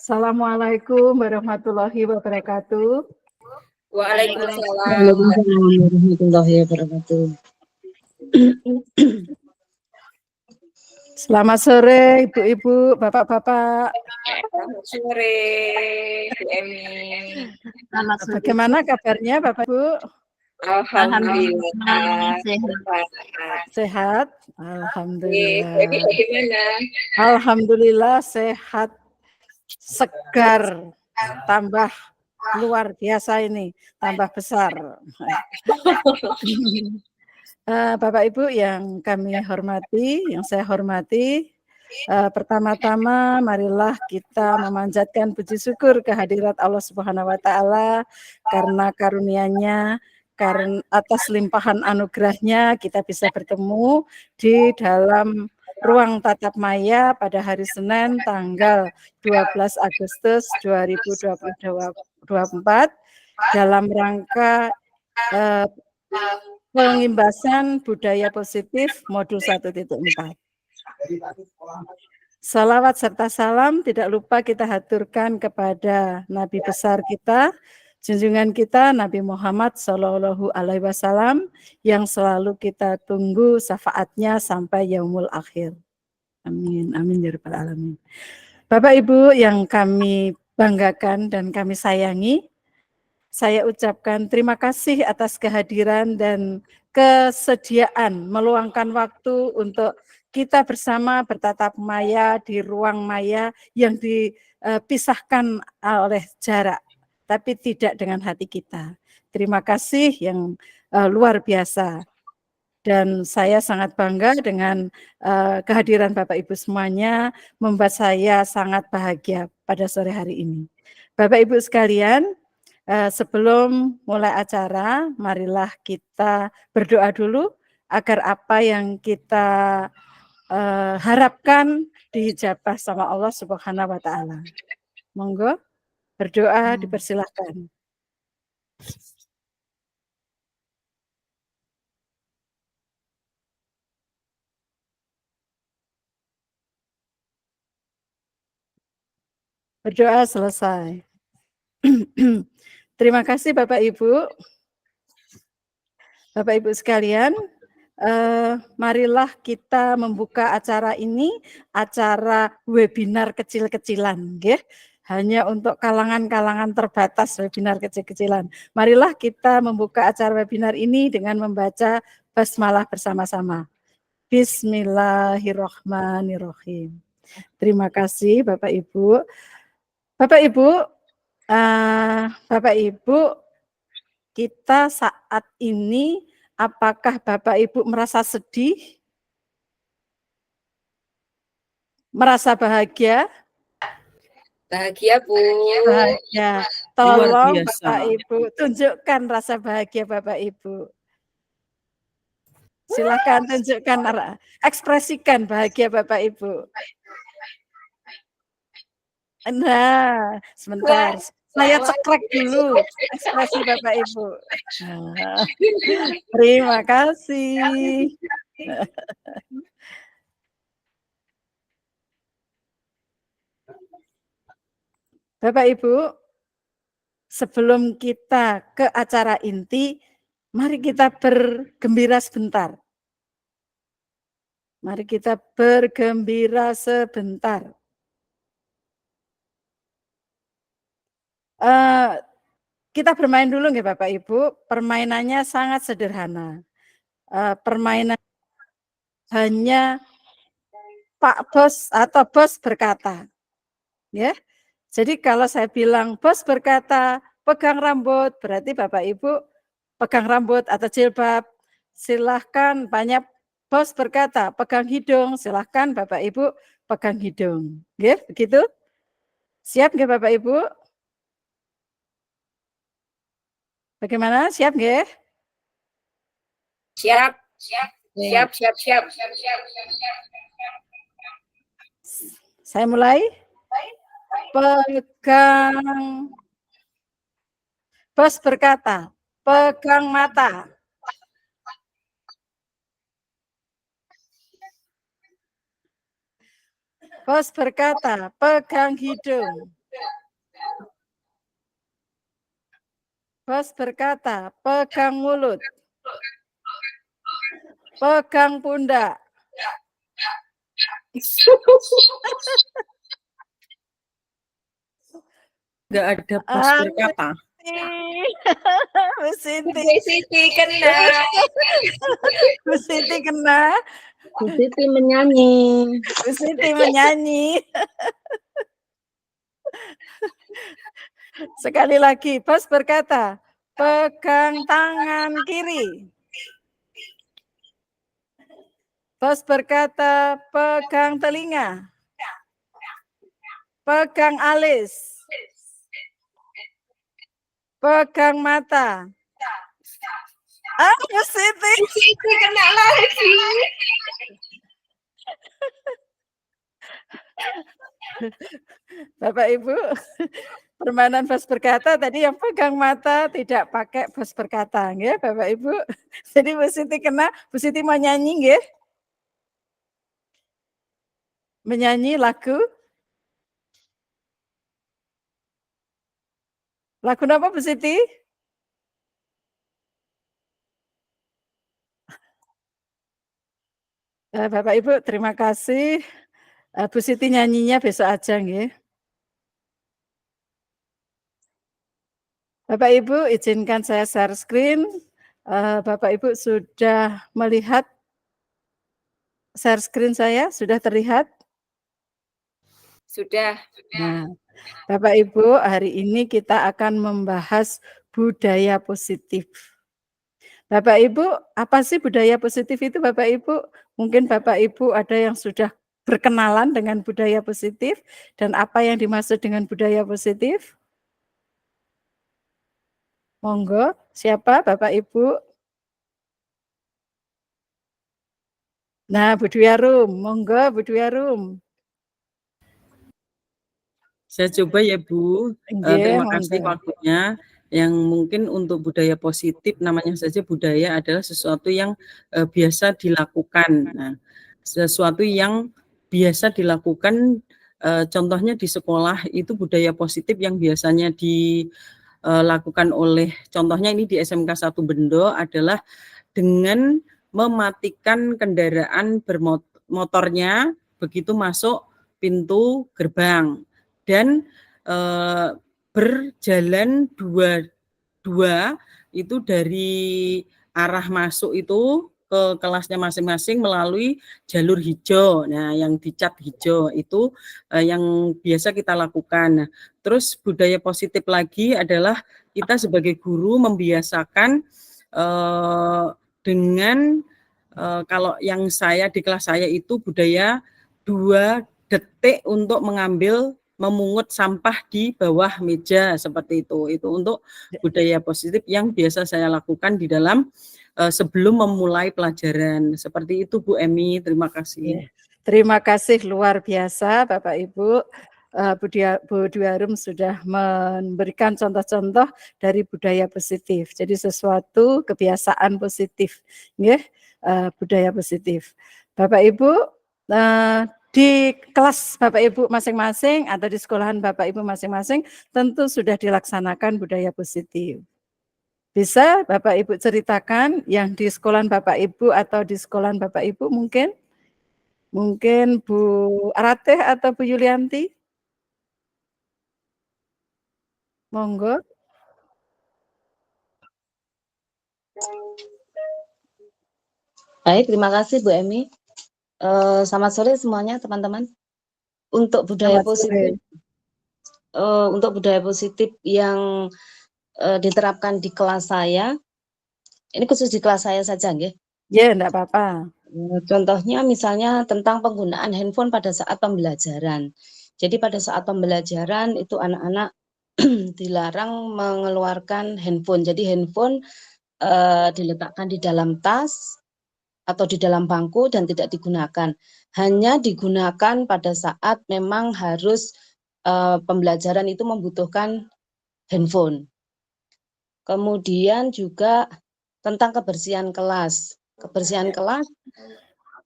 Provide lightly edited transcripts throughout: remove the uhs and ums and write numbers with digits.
Assalamualaikum warahmatullahi wabarakatuh. Waalaikumsalam warahmatullahi wabarakatuh. Selamat sore Ibu-ibu, Bapak-bapak. Selamat sore, Bu Emi. Bagaimana kabarnya Bapak-Ibu? Alhamdulillah Sehat. Alhamdulillah. Jadi bagaimana? Alhamdulillah sehat, segar, tambah luar biasa ini, tambah besar. Bapak Ibu yang kami hormati, yang saya hormati, pertama-tama marilah kita memanjatkan puji syukur kehadirat Allah Subhanahu wa taala karena karunia-Nya, karena atas limpahan anugerahnya kita bisa bertemu di dalam ruang tatap maya pada hari Senin tanggal 12 Agustus 2024 dalam rangka pengimbasan budaya positif modul 1.4. Salawat serta salam tidak lupa kita haturkan kepada Nabi besar kita, junjungan kita Nabi Muhammad Shallallahu Alaihi Wasallam yang selalu kita tunggu syafaatnya sampai yaumul akhir. Amin, amin ya rabbal alamin. Bapak Ibu yang kami banggakan dan kami sayangi, saya ucapkan terima kasih atas kehadiran dan kesediaan meluangkan waktu untuk kita bersama bertatap maya di ruang maya yang dipisahkan oleh jarak, tapi tidak dengan hati kita. Terima kasih yang luar biasa. Dan saya sangat bangga dengan kehadiran Bapak Ibu semuanya, membuat saya sangat bahagia pada sore hari ini. Bapak Ibu sekalian, sebelum mulai acara, marilah kita berdoa dulu agar apa yang kita harapkan dijabah sama Allah Subhanahu wa taala. Monggo berdoa, dipersilahkan. Berdoa selesai. Terima kasih Bapak Ibu. Bapak Ibu sekalian, marilah kita membuka acara ini, acara webinar kecil-kecilan, ya. Hanya untuk kalangan-kalangan terbatas webinar kecil-kecilan. Marilah kita membuka acara webinar ini dengan membaca basmalah bersama-sama. Bismillahirrahmanirrahim. Terima kasih Bapak Ibu. Bapak Ibu, kita saat ini, apakah Bapak Ibu merasa sedih? Merasa bahagia? Bahagia, Bu. Bahagia. Tolong Bapak Ibu, tunjukkan rasa bahagia Bapak Ibu. Silakan tunjukkan, ekspresikan bahagia Bapak Ibu. Nah, sebentar. Saya cekrek dulu ekspresi Bapak Ibu. Nah, terima kasih. Bapak Ibu, sebelum kita ke acara inti, mari kita bergembira sebentar. Mari kita bergembira sebentar. Kita bermain dulu nggih Bapak Ibu. Permainannya sangat sederhana. Permainan hanya Pak Bos atau Bos berkata, ya. Jadi kalau saya bilang Bos berkata pegang rambut, berarti Bapak Ibu pegang rambut atau jilbab. Silahkan banyak. Bos berkata pegang hidung, silahkan Bapak Ibu pegang hidung. Ya, begitu? Siap nggih Bapak Ibu? Bagaimana? Siap nggih? Siap. Siap. Saya mulai. Pegang. Bos berkata, pegang mata. Bos berkata, pegang hidung. Bos berkata, pegang mulut. Pegang pundak. Nggak ada bos Ah, berkata. Bu Siti. Bu Siti kena. Bu Siti kena. Bu Siti menyanyi. Bu Siti menyanyi. Sekali lagi, bos berkata, pegang tangan kiri. Bos berkata, pegang telinga. Pegang alis. Pegang mata. Ah, Bu Siti. Bu Siti kena lagi. Bapak Ibu, permainan bos berkata tadi yang pegang mata tidak pakai bos berkata, ya Bapak Ibu. Jadi Bu Siti kena, Bu Siti mau nyanyi nggih? Menyanyi lagu. Lagu apa Bu Siti? Bapak Ibu, terima kasih. Bu Siti nyanyinya besok aja nggih. Bapak Ibu, izinkan saya share screen. Bapak Ibu sudah melihat share screen saya? Sudah terlihat? Sudah. Nah, Bapak Ibu, hari ini kita akan membahas budaya positif. Bapak Ibu, apa sih budaya positif itu Bapak Ibu? Mungkin Bapak Ibu ada yang sudah berkenalan dengan budaya positif dan apa yang dimaksud dengan budaya positif? Monggo, siapa Bapak Ibu? Nah, Bu Dwi Arum, monggo Bu Dwi Arum. Saya coba ya Bu, terima kasih waktunya. Yang mungkin untuk budaya positif namanya saja budaya adalah sesuatu yang biasa dilakukan. Nah, sesuatu yang biasa dilakukan, contohnya di sekolah itu budaya positif yang biasanya dilakukan oleh, contohnya ini di SMK 1 Bendo adalah dengan mematikan kendaraan bermotornya begitu masuk pintu gerbang dan berjalan dua itu dari arah masuk itu ke kelasnya masing-masing melalui jalur hijau. Nah, yang dicat hijau itu yang biasa kita lakukan. Nah, terus budaya positif lagi adalah kita sebagai guru membiasakan dengan kalau yang saya di kelas saya itu budaya 2 detik untuk memungut sampah di bawah meja seperti itu. Itu untuk budaya positif yang biasa saya lakukan di dalam sebelum memulai pelajaran. Seperti itu Bu Emi, terima kasih. Terima kasih luar biasa Bapak Ibu. Bu Dwi Arum sudah memberikan contoh-contoh dari budaya positif. Jadi sesuatu kebiasaan positif, ya, budaya positif. Bapak Ibu, di kelas Bapak Ibu masing-masing atau di sekolahan Bapak Ibu masing-masing tentu sudah dilaksanakan budaya positif. Bisa Bapak Ibu ceritakan yang di sekolahan Bapak Ibu atau di sekolahan Bapak Ibu mungkin? Mungkin Bu Arateh atau Bu Yulianti? Monggo. Baik, terima kasih Bu Emi. Selamat sore semuanya teman-teman. Untuk budaya positif, yang diterapkan di kelas saya, ini khusus di kelas saya saja, nggih? Ya, enggak apa-apa. Contohnya misalnya tentang penggunaan handphone pada saat pembelajaran. Jadi pada saat pembelajaran itu anak-anak dilarang mengeluarkan handphone. Jadi handphone diletakkan di dalam tas atau di dalam bangku dan tidak digunakan. Hanya digunakan pada saat memang harus pembelajaran itu membutuhkan handphone. Kemudian juga tentang kebersihan kelas. Kebersihan kelas,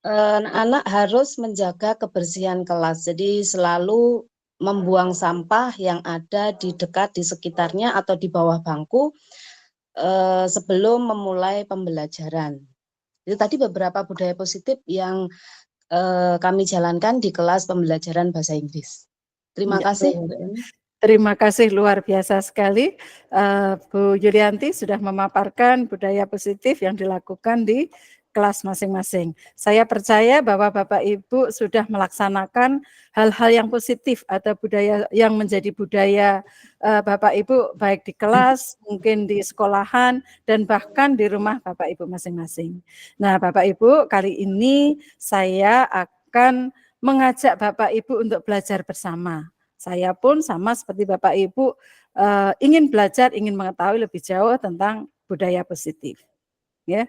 anak-anak harus menjaga kebersihan kelas. Jadi selalu membuang sampah yang ada di dekat di sekitarnya atau di bawah bangku sebelum memulai pembelajaran. Itu tadi beberapa budaya positif yang kami jalankan di kelas pembelajaran bahasa Inggris. Terima kasih. Terima kasih, luar biasa sekali Bu Yulianti sudah memaparkan budaya positif yang dilakukan di kelas masing-masing. Saya percaya bahwa Bapak Ibu sudah melaksanakan hal-hal yang positif atau budaya yang menjadi budaya Bapak Ibu baik di kelas, mungkin di sekolahan, dan bahkan di rumah Bapak Ibu masing-masing. Nah, Bapak Ibu, kali ini saya akan mengajak Bapak Ibu untuk belajar bersama. Saya pun sama seperti Bapak Ibu ingin belajar, ingin mengetahui lebih jauh tentang budaya positif. Ya.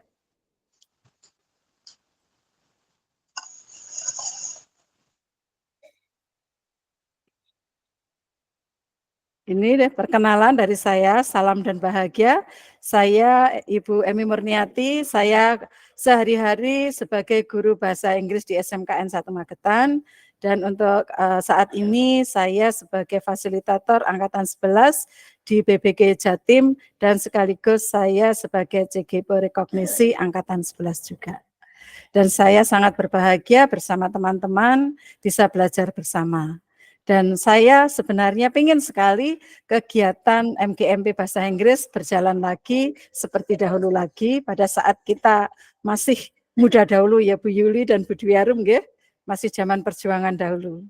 Ini deh perkenalan dari saya, salam dan bahagia. Saya Ibu Emi Murniati, saya sehari-hari sebagai guru bahasa Inggris di SMKN 1 Magetan. Dan untuk saat ini saya sebagai fasilitator Angkatan 11 di BBG Jatim dan sekaligus saya sebagai CGPO Rekognisi Angkatan 11 juga. Dan saya sangat berbahagia bersama teman-teman bisa belajar bersama. Dan saya sebenarnya ingin sekali kegiatan MGMP Bahasa Inggris berjalan lagi seperti dahulu lagi pada saat kita masih muda dahulu ya Bu Yuli dan Bu Dwi Arum ya, masih zaman perjuangan dahulu.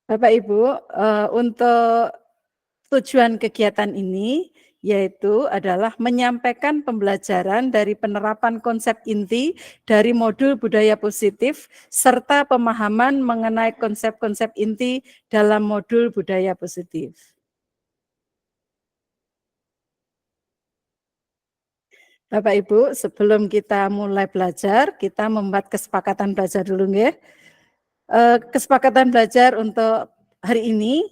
Bapak Ibu, untuk tujuan kegiatan ini yaitu adalah menyampaikan pembelajaran dari penerapan konsep inti dari modul budaya positif serta pemahaman mengenai konsep-konsep inti dalam modul budaya positif. Bapak Ibu, sebelum kita mulai belajar, kita membuat kesepakatan belajar dulu ya. Kesepakatan belajar untuk hari ini,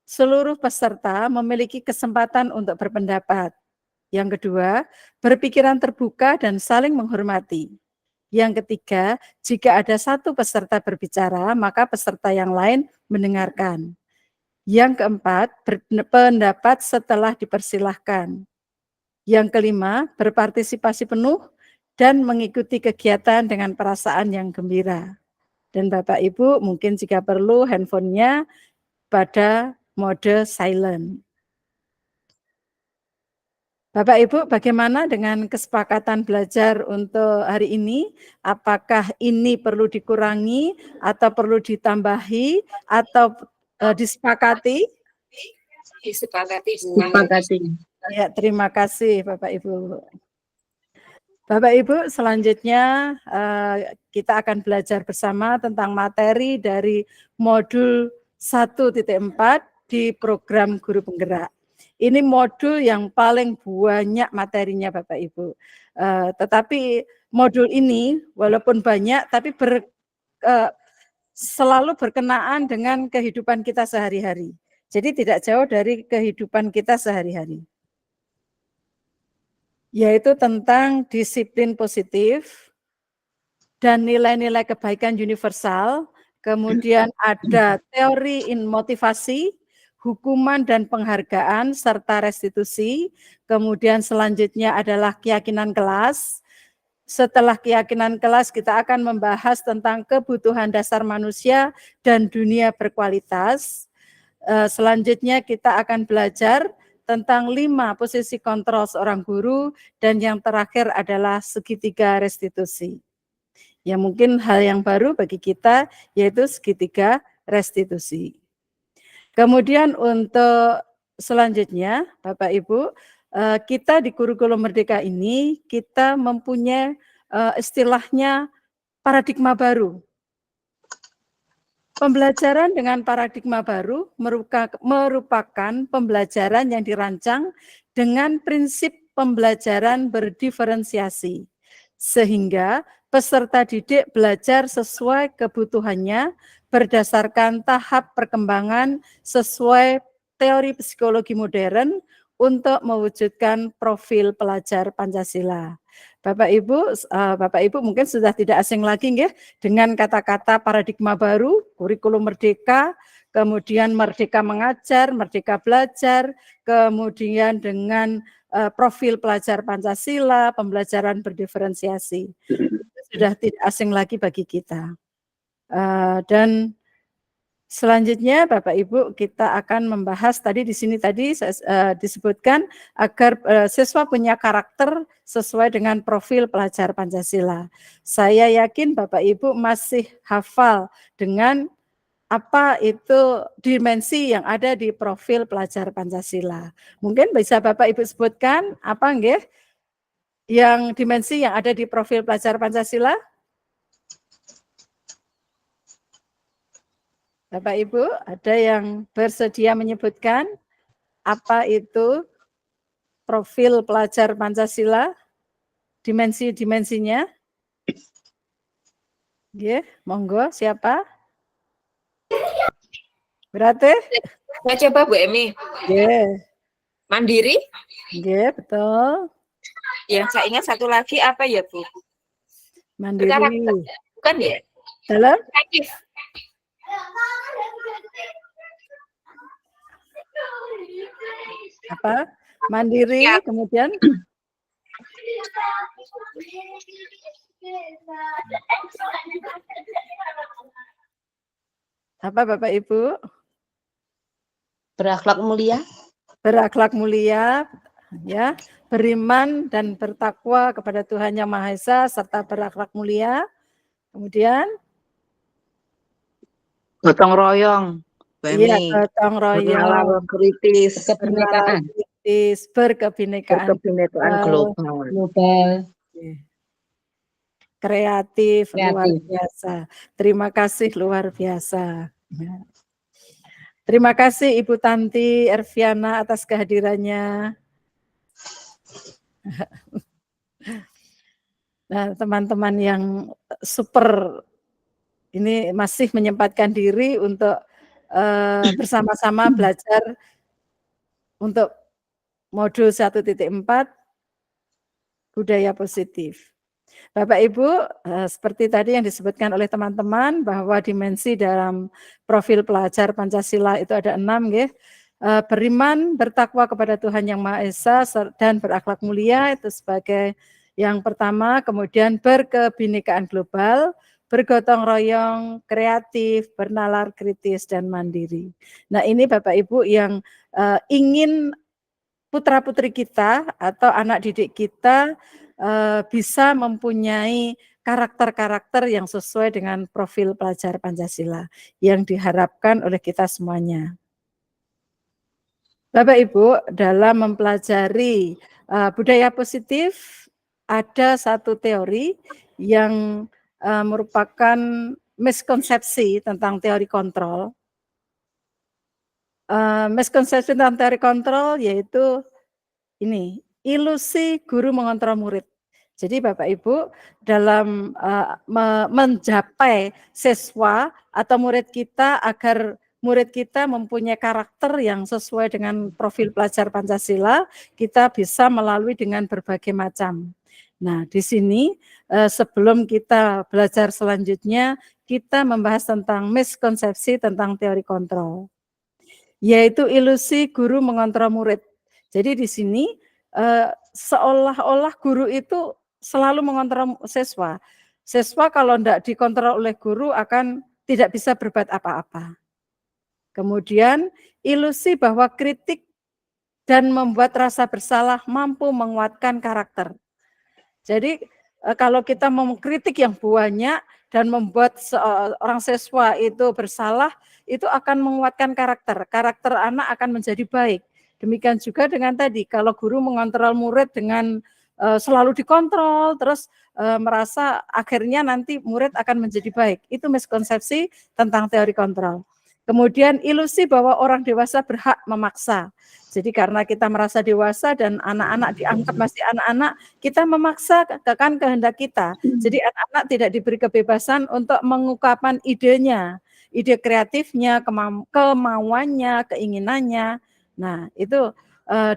seluruh peserta memiliki kesempatan untuk berpendapat. Yang kedua, berpikiran terbuka dan saling menghormati. Yang ketiga, jika ada satu peserta berbicara, maka peserta yang lain mendengarkan. Yang keempat, berpendapat setelah dipersilahkan. Yang kelima, berpartisipasi penuh dan mengikuti kegiatan dengan perasaan yang gembira. Dan Bapak Ibu mungkin jika perlu handphonenya pada mode silent. Bapak Ibu, bagaimana dengan kesepakatan belajar untuk hari ini? Apakah ini perlu dikurangi atau perlu ditambahi atau disepakati? Disepakati. Ya, terima kasih Bapak Ibu. Bapak Ibu, selanjutnya kita akan belajar bersama tentang materi dari modul 1.4 di program Guru Penggerak. Ini modul yang paling banyak materinya Bapak Ibu. Tetapi modul ini walaupun banyak tapi selalu berkenaan dengan kehidupan kita sehari-hari. Jadi tidak jauh dari kehidupan kita sehari-hari. Yaitu tentang disiplin positif dan nilai-nilai kebaikan universal, kemudian ada teori motivasi, hukuman dan penghargaan, serta restitusi, kemudian selanjutnya adalah keyakinan kelas. Setelah keyakinan kelas, kita akan membahas tentang kebutuhan dasar manusia dan dunia berkualitas. Selanjutnya kita akan belajar tentang 5 posisi kontrol seorang guru, dan yang terakhir adalah segitiga restitusi. Ya mungkin hal yang baru bagi kita yaitu segitiga restitusi. Kemudian untuk selanjutnya Bapak Ibu, kita di kurikulum Merdeka ini kita mempunyai istilahnya paradigma baru. Pembelajaran dengan paradigma baru merupakan pembelajaran yang dirancang dengan prinsip pembelajaran berdiferensiasi, sehingga peserta didik belajar sesuai kebutuhannya berdasarkan tahap perkembangan sesuai teori psikologi modern untuk mewujudkan profil pelajar Pancasila. Bapak Ibu mungkin sudah tidak asing lagi nggih dengan kata-kata paradigma baru, kurikulum merdeka, kemudian merdeka mengajar, merdeka belajar, kemudian dengan profil pelajar Pancasila, pembelajaran berdiferensiasi. Sudah tidak asing lagi bagi kita. Dan selanjutnya Bapak Ibu kita akan membahas tadi di sini disebutkan agar siswa punya karakter sesuai dengan profil pelajar Pancasila. Saya yakin Bapak Ibu masih hafal dengan apa itu dimensi yang ada di profil pelajar Pancasila. Mungkin bisa Bapak Ibu sebutkan apa nggih yang dimensi yang ada di profil pelajar Pancasila? Bapak Ibu, ada yang bersedia menyebutkan apa itu profil pelajar Pancasila, dimensi-dimensinya? Nggih, monggo siapa? Berarti? Saya coba Bu Emi. Nggih. Mandiri. Nggih, betul. Yang saya ingat satu lagi apa ya Bu? Mandiri. Bukan ya? Dalam? Kreatif. Apa? Mandiri, ya. Kemudian? Apa Bapak Ibu? Berakhlak mulia. Berakhlak mulia, ya, beriman dan bertakwa kepada Tuhan Yang Maha Esa serta berakhlak mulia. Kemudian gotong royong, iya, gotong royong, kritis, berkebinekaan global. Kreatif, luar biasa. Terima kasih luar biasa. Terima kasih Ibu Tanti Erviana atas kehadirannya. Nah, teman-teman yang super ini masih menyempatkan diri untuk bersama-sama belajar untuk modul 1.4 budaya positif. Bapak Ibu, seperti tadi yang disebutkan oleh teman-teman bahwa dimensi dalam profil pelajar Pancasila itu ada 6 nggih. Beriman, bertakwa kepada Tuhan Yang Maha Esa dan berakhlak mulia itu sebagai yang pertama, kemudian berkebinekaan global, bergotong royong, kreatif, bernalar kritis dan mandiri. Nah, ini Bapak Ibu yang ingin putra-putri kita atau anak didik kita bisa mempunyai karakter-karakter yang sesuai dengan profil pelajar Pancasila yang diharapkan oleh kita semuanya. Bapak Ibu, dalam mempelajari budaya positif ada satu teori yang merupakan miskonsepsi tentang teori kontrol. Miskonsepsi tentang teori kontrol yaitu ini, ilusi guru mengontrol murid. Jadi Bapak Ibu dalam mencapai siswa atau murid kita agar murid kita mempunyai karakter yang sesuai dengan profil pelajar Pancasila, kita bisa melalui dengan berbagai macam. Nah, di sini sebelum kita belajar selanjutnya, kita membahas tentang miskonsepsi tentang teori kontrol, yaitu ilusi guru mengontrol murid. Jadi di sini seolah-olah guru itu selalu mengontrol siswa. Siswa kalau tidak dikontrol oleh guru akan tidak bisa berbuat apa-apa. Kemudian ilusi bahwa kritik dan membuat rasa bersalah mampu menguatkan karakter. Jadi kalau kita mengkritik yang banyak dan membuat seorang siswa itu bersalah, itu akan menguatkan karakter. Karakter anak akan menjadi baik. Demikian juga dengan tadi, kalau guru mengontrol murid dengan selalu dikontrol, terus merasa akhirnya nanti murid akan menjadi baik. Itu miskonsepsi tentang teori kontrol. Kemudian ilusi bahwa orang dewasa berhak memaksa. Jadi karena kita merasa dewasa dan anak-anak dianggap masih anak-anak, kita memaksakan kehendak kita. Jadi anak-anak tidak diberi kebebasan untuk mengungkapkan idenya, ide kreatifnya, kemauannya, keinginannya. Nah, itu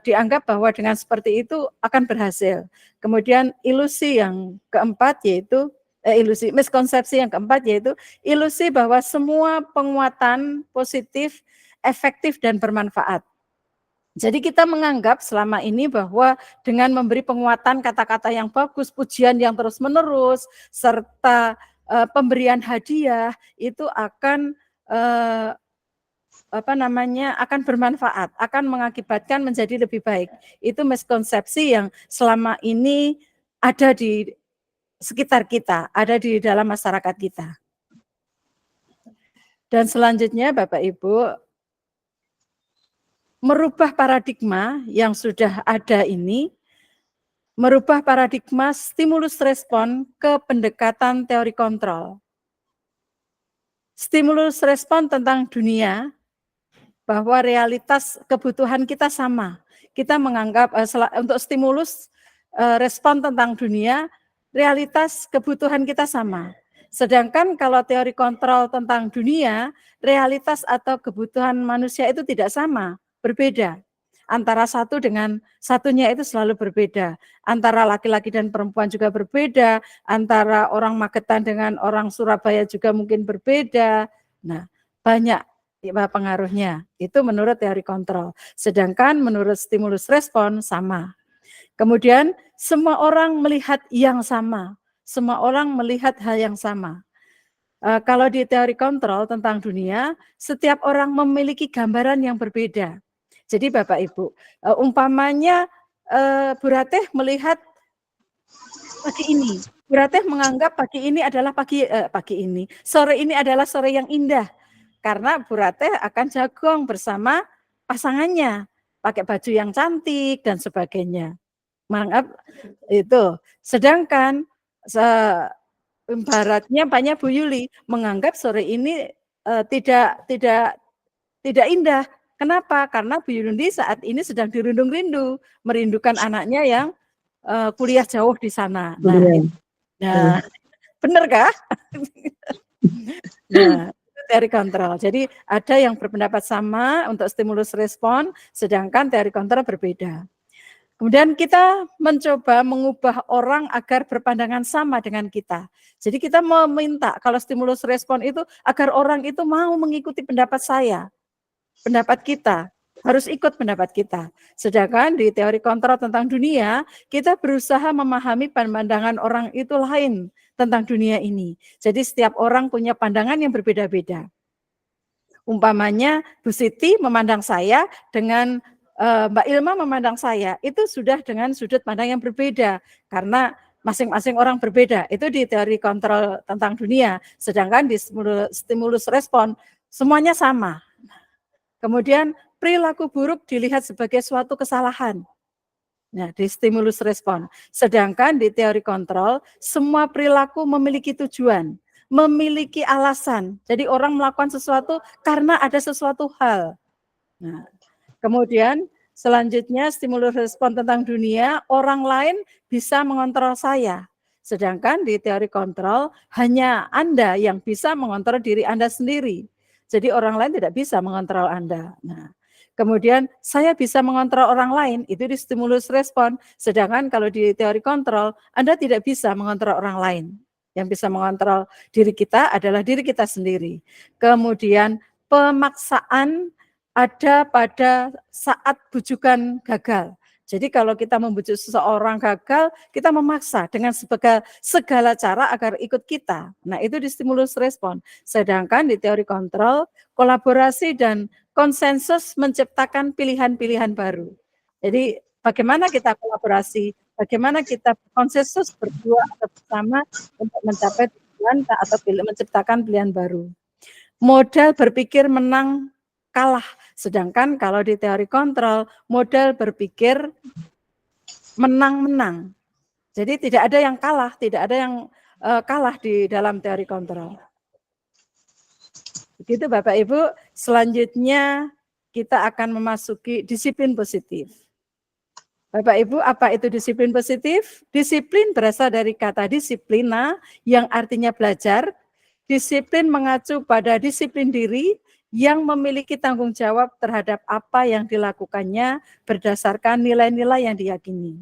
dianggap bahwa dengan seperti itu akan berhasil. Kemudian ilusi yang keempat yaitu miskonsepsi yang keempat yaitu ilusi bahwa semua penguatan positif, efektif dan bermanfaat. Jadi kita menganggap selama ini bahwa dengan memberi penguatan kata-kata yang bagus, pujian yang terus-menerus, serta pemberian hadiah itu akan akan bermanfaat, akan mengakibatkan menjadi lebih baik. Itu miskonsepsi yang selama ini ada di sekitar kita, ada di dalam masyarakat kita. Dan selanjutnya Bapak Ibu, merubah paradigma yang sudah ada ini, merubah paradigma stimulus respon ke pendekatan teori kontrol. Stimulus respon tentang dunia, bahwa realitas kebutuhan kita sama. Kita menganggap untuk stimulus respon tentang dunia, realitas kebutuhan kita sama. Sedangkan kalau teori kontrol tentang dunia, realitas atau kebutuhan manusia itu tidak sama. Berbeda. Antara satu dengan satunya itu selalu berbeda. Antara laki-laki dan perempuan juga berbeda. Antara orang Magetan dengan orang Surabaya juga mungkin berbeda. Nah, banyak pengaruhnya. Itu menurut teori kontrol. Sedangkan menurut stimulus respon sama. Kemudian semua orang melihat yang sama. Semua orang melihat hal yang sama. Kalau di teori kontrol tentang dunia, setiap orang memiliki gambaran yang berbeda. Jadi Bapak Ibu, umpamanya Bu Ratih melihat pagi ini. Bu Ratih menganggap pagi ini adalah sore ini adalah sore yang indah. Karena Bu Ratih akan jagong bersama pasangannya, pakai baju yang cantik dan sebagainya. Menganggap itu. Sedangkan baratnya Paknya Bu Yuli menganggap sore ini tidak indah. Kenapa? Karena Bu Yuli saat ini sedang dirundung rindu, merindukan anaknya yang kuliah jauh di sana. Nah, benar kah? Nah, itu teori kontrol. Jadi ada yang berpendapat sama untuk stimulus respon, sedangkan teori kontrol berbeda. Kemudian kita mencoba mengubah orang agar berpandangan sama dengan kita. Jadi kita meminta kalau stimulus respon itu agar orang itu mau mengikuti pendapat saya. Pendapat kita, harus ikut pendapat kita. Sedangkan di teori kontrol tentang dunia, kita berusaha memahami pandangan orang itu lain tentang dunia ini. Jadi setiap orang punya pandangan yang berbeda-beda. Umpamanya Bu Siti memandang saya dengan Mbak Ilma memandang saya, itu sudah dengan sudut pandang yang berbeda. Karena masing-masing orang berbeda. Itu di teori kontrol tentang dunia. Sedangkan di stimulus respon, semuanya sama. Kemudian perilaku buruk dilihat sebagai suatu kesalahan. Nah, di stimulus respon. Sedangkan di teori kontrol, semua perilaku memiliki tujuan, memiliki alasan. Jadi orang melakukan sesuatu karena ada sesuatu hal. Nah, kemudian selanjutnya stimulus respon tentang dunia, orang lain bisa mengontrol saya. Sedangkan di teori kontrol, hanya Anda yang bisa mengontrol diri Anda sendiri. Jadi orang lain tidak bisa mengontrol Anda. Nah, kemudian saya bisa mengontrol orang lain, itu di stimulus respon. Sedangkan kalau di teori kontrol, Anda tidak bisa mengontrol orang lain. Yang bisa mengontrol diri kita adalah diri kita sendiri. Kemudian pemaksaan ada pada saat bujukan gagal. Jadi kalau kita membujuk seseorang gagal, kita memaksa dengan segala cara agar ikut kita. Nah, itu di stimulus respon. Sedangkan di teori kontrol, kolaborasi dan konsensus menciptakan pilihan-pilihan baru. Jadi bagaimana kita kolaborasi, bagaimana kita konsensus berdua atau bersama untuk mencapai tujuan atau menciptakan pilihan baru. Modal berpikir menang kalah. Sedangkan kalau di teori kontrol, modal berpikir menang-menang. Jadi tidak ada yang kalah, tidak ada yang kalah di dalam teori kontrol. Begitu Bapak Ibu, selanjutnya kita akan memasuki disiplin positif. Bapak Ibu, apa itu disiplin positif? Disiplin berasal dari kata disiplina yang artinya belajar. Disiplin mengacu pada disiplin diri yang memiliki tanggung jawab terhadap apa yang dilakukannya berdasarkan nilai-nilai yang diyakini.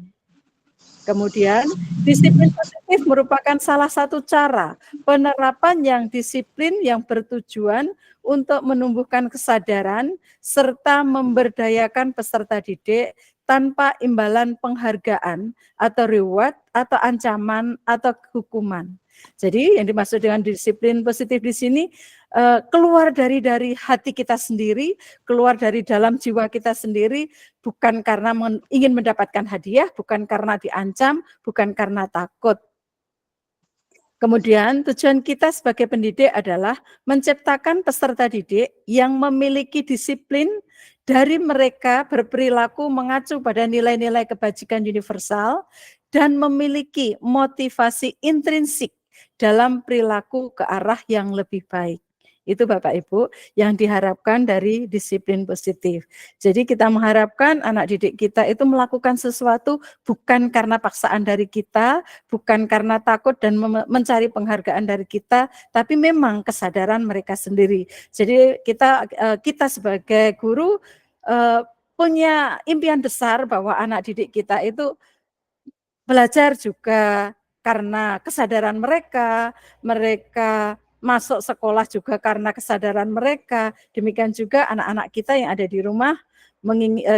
Kemudian, disiplin positif merupakan salah satu cara penerapan yang disiplin yang bertujuan untuk menumbuhkan kesadaran serta memberdayakan peserta didik tanpa imbalan penghargaan atau reward atau ancaman atau hukuman. Jadi yang dimaksud dengan disiplin positif di sini keluar dari hati kita sendiri, keluar dari dalam jiwa kita sendiri, bukan karena ingin mendapatkan hadiah, bukan karena diancam, bukan karena takut. Kemudian tujuan kita sebagai pendidik adalah menciptakan peserta didik yang memiliki disiplin dari mereka berperilaku mengacu pada nilai-nilai kebajikan universal dan memiliki motivasi intrinsik dalam perilaku ke arah yang lebih baik. Itu Bapak Ibu yang diharapkan dari disiplin positif. Jadi kita mengharapkan anak didik kita itu melakukan sesuatu bukan karena paksaan dari kita, bukan karena takut dan mencari penghargaan dari kita, tapi memang kesadaran mereka sendiri. Jadi kita sebagai guru punya impian besar bahwa anak didik kita itu belajar juga karena kesadaran mereka masuk sekolah juga karena kesadaran mereka. Demikian juga anak-anak kita yang ada di rumah,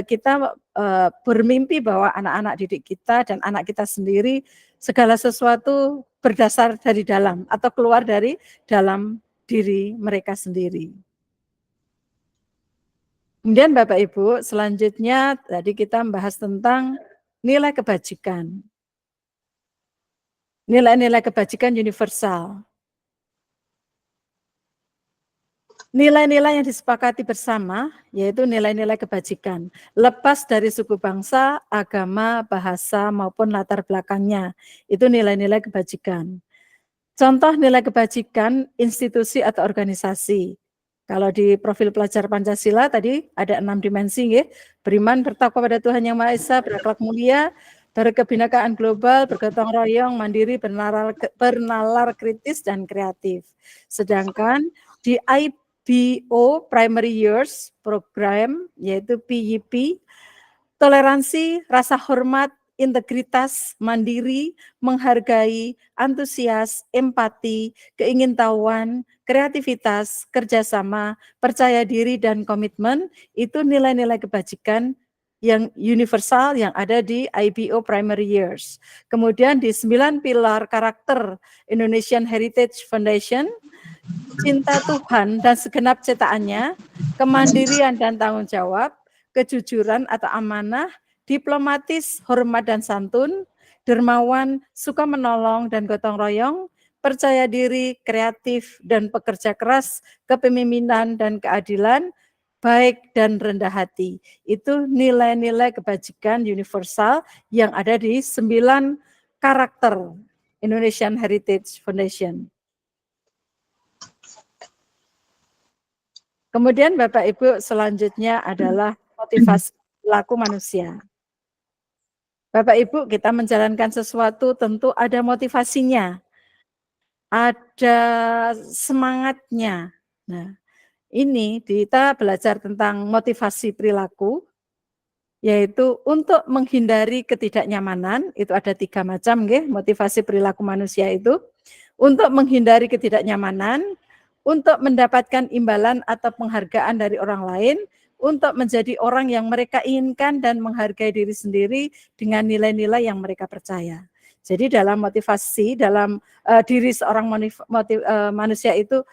kita bermimpi bahwa anak-anak didik kita dan anak kita sendiri segala sesuatu berdasar dari dalam atau keluar dari dalam diri mereka sendiri. Kemudian Bapak Ibu, selanjutnya tadi kita membahas tentang nilai kebajikan. Nilai-nilai kebajikan universal. Nilai-nilai yang disepakati bersama, yaitu nilai-nilai kebajikan, lepas dari suku bangsa, agama, bahasa, maupun latar belakangnya. Itu nilai-nilai kebajikan. Contoh nilai kebajikan institusi atau organisasi. Kalau di profil pelajar Pancasila tadi ada 6 dimensi, ya. Beriman, bertakwa pada Tuhan Yang Maha Esa, berakhlak mulia, berkebinekaan global, bergotong royong, mandiri, bernalar kritis, dan kreatif. Sedangkan di IBO Primary Years Program, yaitu PYP, toleransi, rasa hormat, integritas, mandiri, menghargai, antusias, empati, keingintahuan, kreativitas, kerjasama, percaya diri, dan komitmen, itu nilai-nilai kebajikan yang universal yang ada di IBO Primary Years. Kemudian di 9 pilar karakter Indonesian Heritage Foundation, cinta Tuhan dan segenap ciptaannya, kemandirian dan tanggung jawab, kejujuran atau amanah, diplomatis, hormat dan santun, dermawan, suka menolong dan gotong royong, percaya diri, kreatif dan pekerja keras, kepemimpinan dan keadilan, baik dan rendah hati. Itu nilai-nilai kebajikan universal yang ada di 9 karakter Indonesian Heritage Foundation. Kemudian Bapak Ibu selanjutnya adalah motivasi perilaku manusia. Bapak Ibu kita menjalankan sesuatu tentu ada motivasinya, ada semangatnya. Nah, ini kita belajar tentang motivasi perilaku, yaitu untuk menghindari ketidaknyamanan, itu ada 3 macam, motivasi perilaku manusia itu, untuk menghindari ketidaknyamanan, untuk mendapatkan imbalan atau penghargaan dari orang lain, untuk menjadi orang yang mereka inginkan dan menghargai diri sendiri dengan nilai-nilai yang mereka percaya. Jadi dalam motivasi, dalam diri seorang manusia itu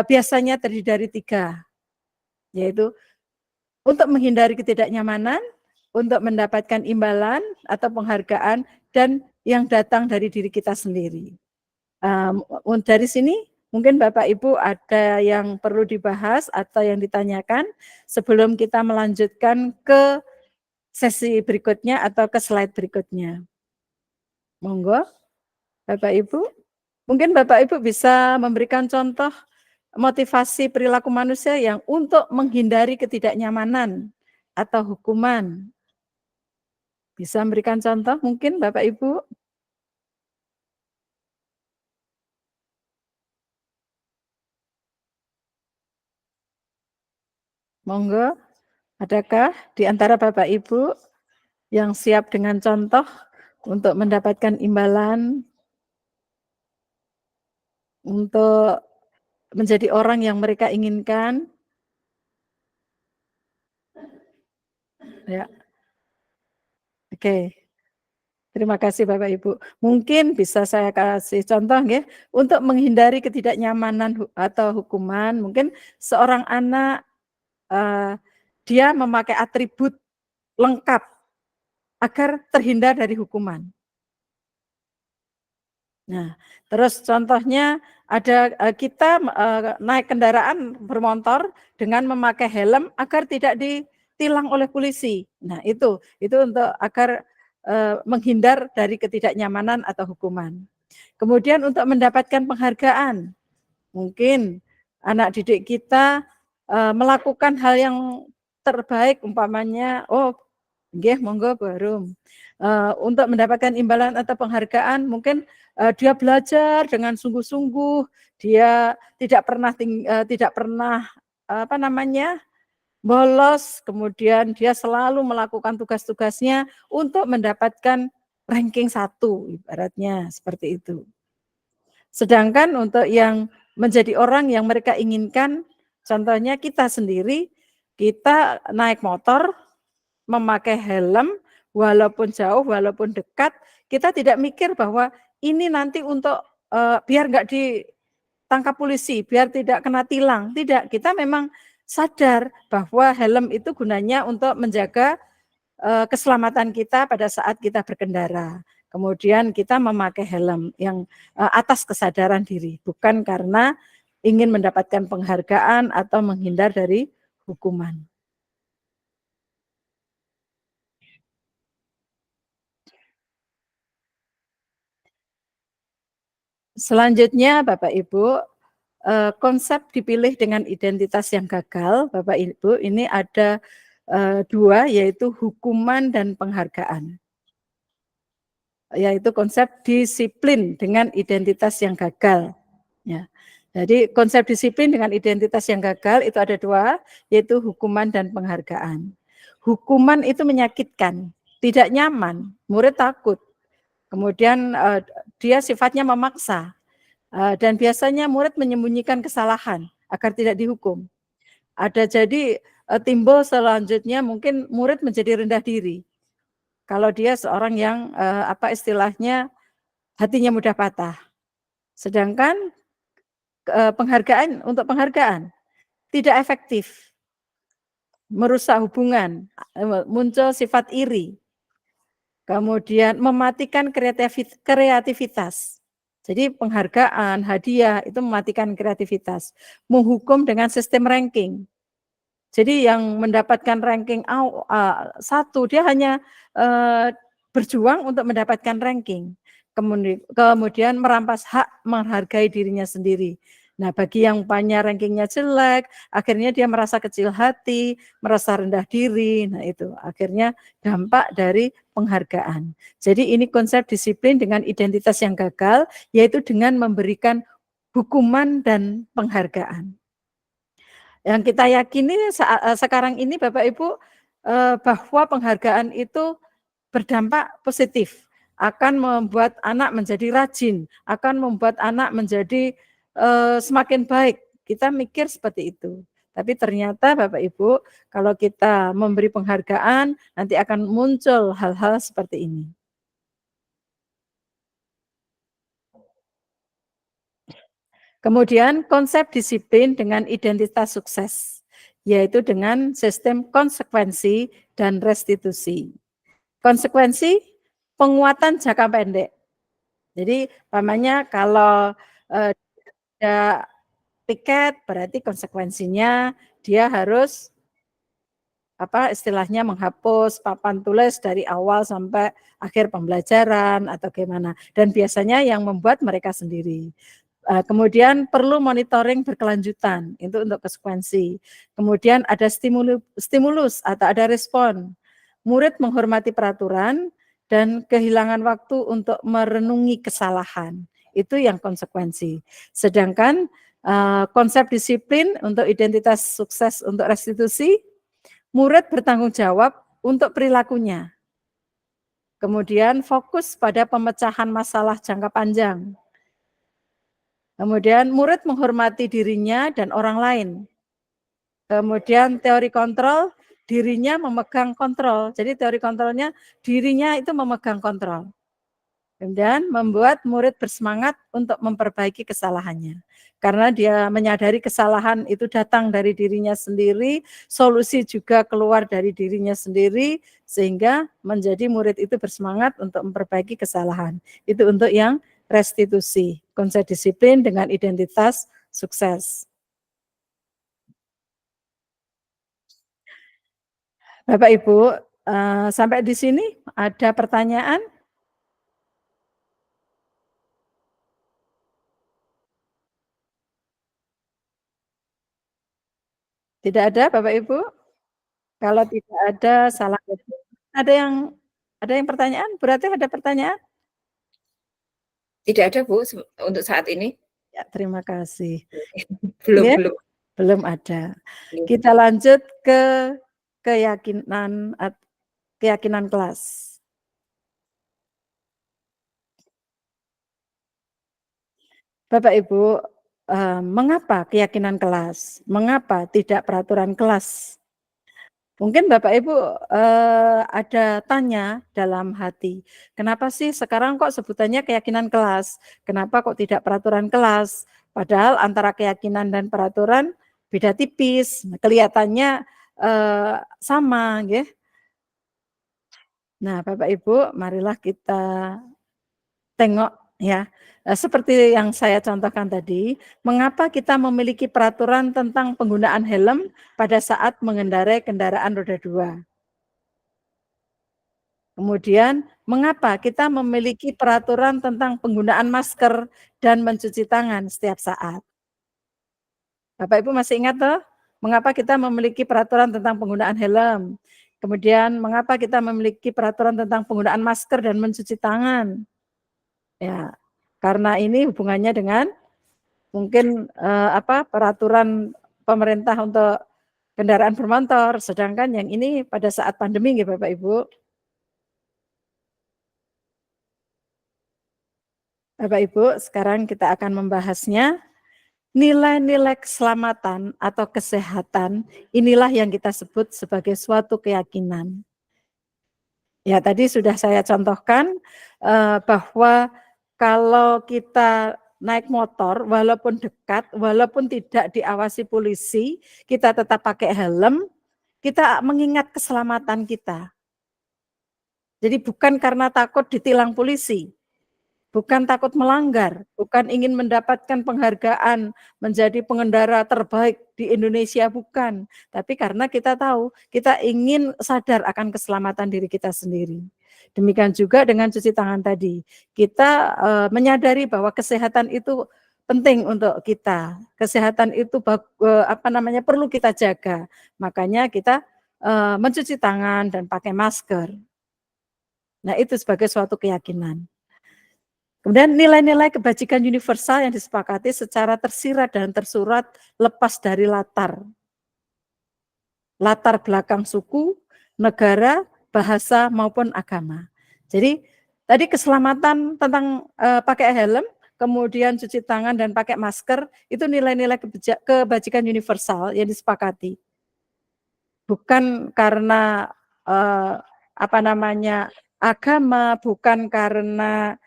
biasanya terdiri dari 3, yaitu untuk menghindari ketidaknyamanan, untuk mendapatkan imbalan atau penghargaan, dan yang datang dari diri kita sendiri. Dari sini mungkin Bapak Ibu ada yang perlu dibahas atau yang ditanyakan sebelum kita melanjutkan ke sesi berikutnya atau ke slide berikutnya. Monggo Bapak Ibu. Mungkin Bapak Ibu bisa memberikan contoh motivasi perilaku manusia yang untuk menghindari ketidaknyamanan atau hukuman. Bisa memberikan contoh mungkin Bapak Ibu? Monggo, adakah di antara Bapak Ibu yang siap dengan contoh untuk mendapatkan imbalan untuk menjadi orang yang mereka inginkan? Ya. Oke. Terima kasih Bapak Ibu. Mungkin bisa saya kasih contoh ya, untuk menghindari ketidaknyamanan atau hukuman, mungkin seorang anak dia memakai atribut lengkap agar terhindar dari hukuman. Nah, terus contohnya ada kita naik kendaraan bermotor dengan memakai helm agar tidak ditilang oleh polisi. Nah, itu untuk agar menghindar dari ketidaknyamanan atau hukuman. Kemudian untuk mendapatkan penghargaan, mungkin anak didik kita melakukan hal yang terbaik, umpamanya, oh, nggih, monggo Bu Harum. Untuk mendapatkan imbalan atau penghargaan, mungkin dia belajar dengan sungguh-sungguh, dia tidak pernah bolos, kemudian dia selalu melakukan tugas-tugasnya untuk mendapatkan ranking 1, ibaratnya seperti itu. Sedangkan untuk yang menjadi orang yang mereka inginkan, contohnya kita sendiri, kita naik motor, memakai helm, walaupun jauh, walaupun dekat, kita tidak mikir bahwa ini nanti untuk biar nggak ditangkap polisi, biar tidak kena tilang. Tidak, kita memang sadar bahwa helm itu gunanya untuk menjaga keselamatan kita pada saat kita berkendara. Kemudian kita memakai helm yang atas kesadaran diri, bukan karena ingin mendapatkan penghargaan atau menghindar dari hukuman. Selanjutnya Bapak Ibu, konsep dipilih dengan identitas yang gagal, Bapak Ibu, ini ada 2, yaitu hukuman dan penghargaan. Yaitu konsep disiplin dengan identitas yang gagal. Ya. Jadi konsep disiplin dengan identitas yang gagal itu ada 2, yaitu hukuman dan penghargaan. Hukuman itu menyakitkan, tidak nyaman, murid takut. Kemudian dia sifatnya memaksa. Dan biasanya murid menyembunyikan kesalahan agar tidak dihukum. Ada jadi timbul selanjutnya mungkin murid menjadi rendah diri. Kalau dia seorang yang istilahnya hatinya mudah patah. Sedangkan penghargaan tidak efektif. Merusak hubungan, muncul sifat iri. Kemudian mematikan kreativitas. Jadi penghargaan, hadiah itu mematikan kreativitas. Menghukum dengan sistem ranking. Jadi yang mendapatkan ranking 1, dia hanya berjuang untuk mendapatkan ranking. Kemudian merampas hak menghargai dirinya sendiri. Nah, bagi yang punya rankingnya jelek, akhirnya dia merasa kecil hati, merasa rendah diri. Nah, itu akhirnya dampak dari penghargaan. Jadi ini konsep disiplin dengan identitas yang gagal, yaitu dengan memberikan hukuman dan penghargaan. Yang kita yakini sekarang ini Bapak Ibu, bahwa penghargaan itu berdampak positif, akan membuat anak menjadi rajin, akan membuat anak menjadi semakin baik. Kita mikir seperti itu. Tapi ternyata Bapak Ibu, kalau kita memberi penghargaan, nanti akan muncul hal-hal seperti ini. Kemudian konsep disiplin dengan identitas sukses, yaitu dengan sistem konsekuensi dan restitusi. Konsekuensi, penguatan jangka pendek. Jadi, umpamanya kalau ada tiket, berarti konsekuensinya dia harus istilahnya menghapus papan tulis dari awal sampai akhir pembelajaran atau gimana. Dan biasanya yang membuat mereka sendiri. Kemudian perlu monitoring berkelanjutan, itu untuk konsekuensi. Kemudian ada stimulus atau ada respon. Murid menghormati peraturan dan kehilangan waktu untuk merenungi kesalahan. Itu yang konsekuensi. Sedangkan Konsep disiplin untuk identitas sukses untuk restitusi, murid bertanggung jawab untuk perilakunya. Kemudian fokus pada pemecahan masalah jangka panjang. Kemudian murid menghormati dirinya dan orang lain. Kemudian teori kontrol, dirinya memegang kontrol. Jadi teori kontrolnya dirinya itu memegang kontrol. Kemudian membuat murid bersemangat untuk memperbaiki kesalahannya. Karena dia menyadari kesalahan itu datang dari dirinya sendiri, solusi juga keluar dari dirinya sendiri, sehingga menjadi murid itu bersemangat untuk memperbaiki kesalahan. Itu untuk yang restitusi, konsep disiplin dengan identitas sukses. Bapak Ibu, sampai di sini ada pertanyaan? Tidak ada Bapak Ibu? Kalau tidak ada, salah. Ada yang pertanyaan? Berarti ada pertanyaan? Tidak ada Bu untuk saat ini. Ya, terima kasih. Belum, Ya, belum. belum ada. Belum. Kita lanjut ke keyakinan kelas. Bapak Ibu, mengapa keyakinan kelas? Mengapa tidak peraturan kelas? Mungkin Bapak Ibu ada tanya dalam hati, kenapa sih sekarang kok sebutannya keyakinan kelas? Kenapa kok tidak peraturan kelas? Padahal antara keyakinan dan peraturan beda tipis, kelihatannya sama, ya. Nah, Bapak Ibu, marilah kita tengok ya. Seperti yang saya contohkan tadi, mengapa kita memiliki peraturan tentang penggunaan helm pada saat mengendarai kendaraan roda 2? Kemudian, mengapa kita memiliki peraturan tentang penggunaan masker dan mencuci tangan setiap saat? Bapak Ibu masih ingat toh? Mengapa kita memiliki peraturan tentang penggunaan helm? Kemudian, mengapa kita memiliki peraturan tentang penggunaan masker dan mencuci tangan? Ya, karena ini hubungannya dengan mungkin peraturan pemerintah untuk kendaraan bermotor, sedangkan yang ini pada saat pandemi ya Bapak Ibu. Bapak Ibu, sekarang kita akan membahasnya. Nilai-nilai keselamatan atau kesehatan inilah yang kita sebut sebagai suatu keyakinan. Ya, tadi sudah saya contohkan bahwa kalau kita naik motor, walaupun dekat, walaupun tidak diawasi polisi, kita tetap pakai helm, kita mengingat keselamatan kita. Jadi bukan karena takut ditilang polisi, bukan takut melanggar, bukan ingin mendapatkan penghargaan menjadi pengendara terbaik di Indonesia, bukan. Tapi karena kita tahu, kita ingin sadar akan keselamatan diri kita sendiri. Demikian juga dengan cuci tangan tadi. Kita menyadari bahwa kesehatan itu penting untuk kita. Kesehatan itu perlu kita jaga. Makanya kita mencuci tangan dan pakai masker. Nah, itu sebagai suatu keyakinan. Kemudian nilai-nilai kebajikan universal yang disepakati secara tersirat dan tersurat lepas dari latar belakang suku, negara, bahasa maupun agama. Jadi tadi keselamatan tentang pakai helm, kemudian cuci tangan dan pakai masker, itu nilai-nilai kebajikan universal yang disepakati. Bukan karena agama, bukan karena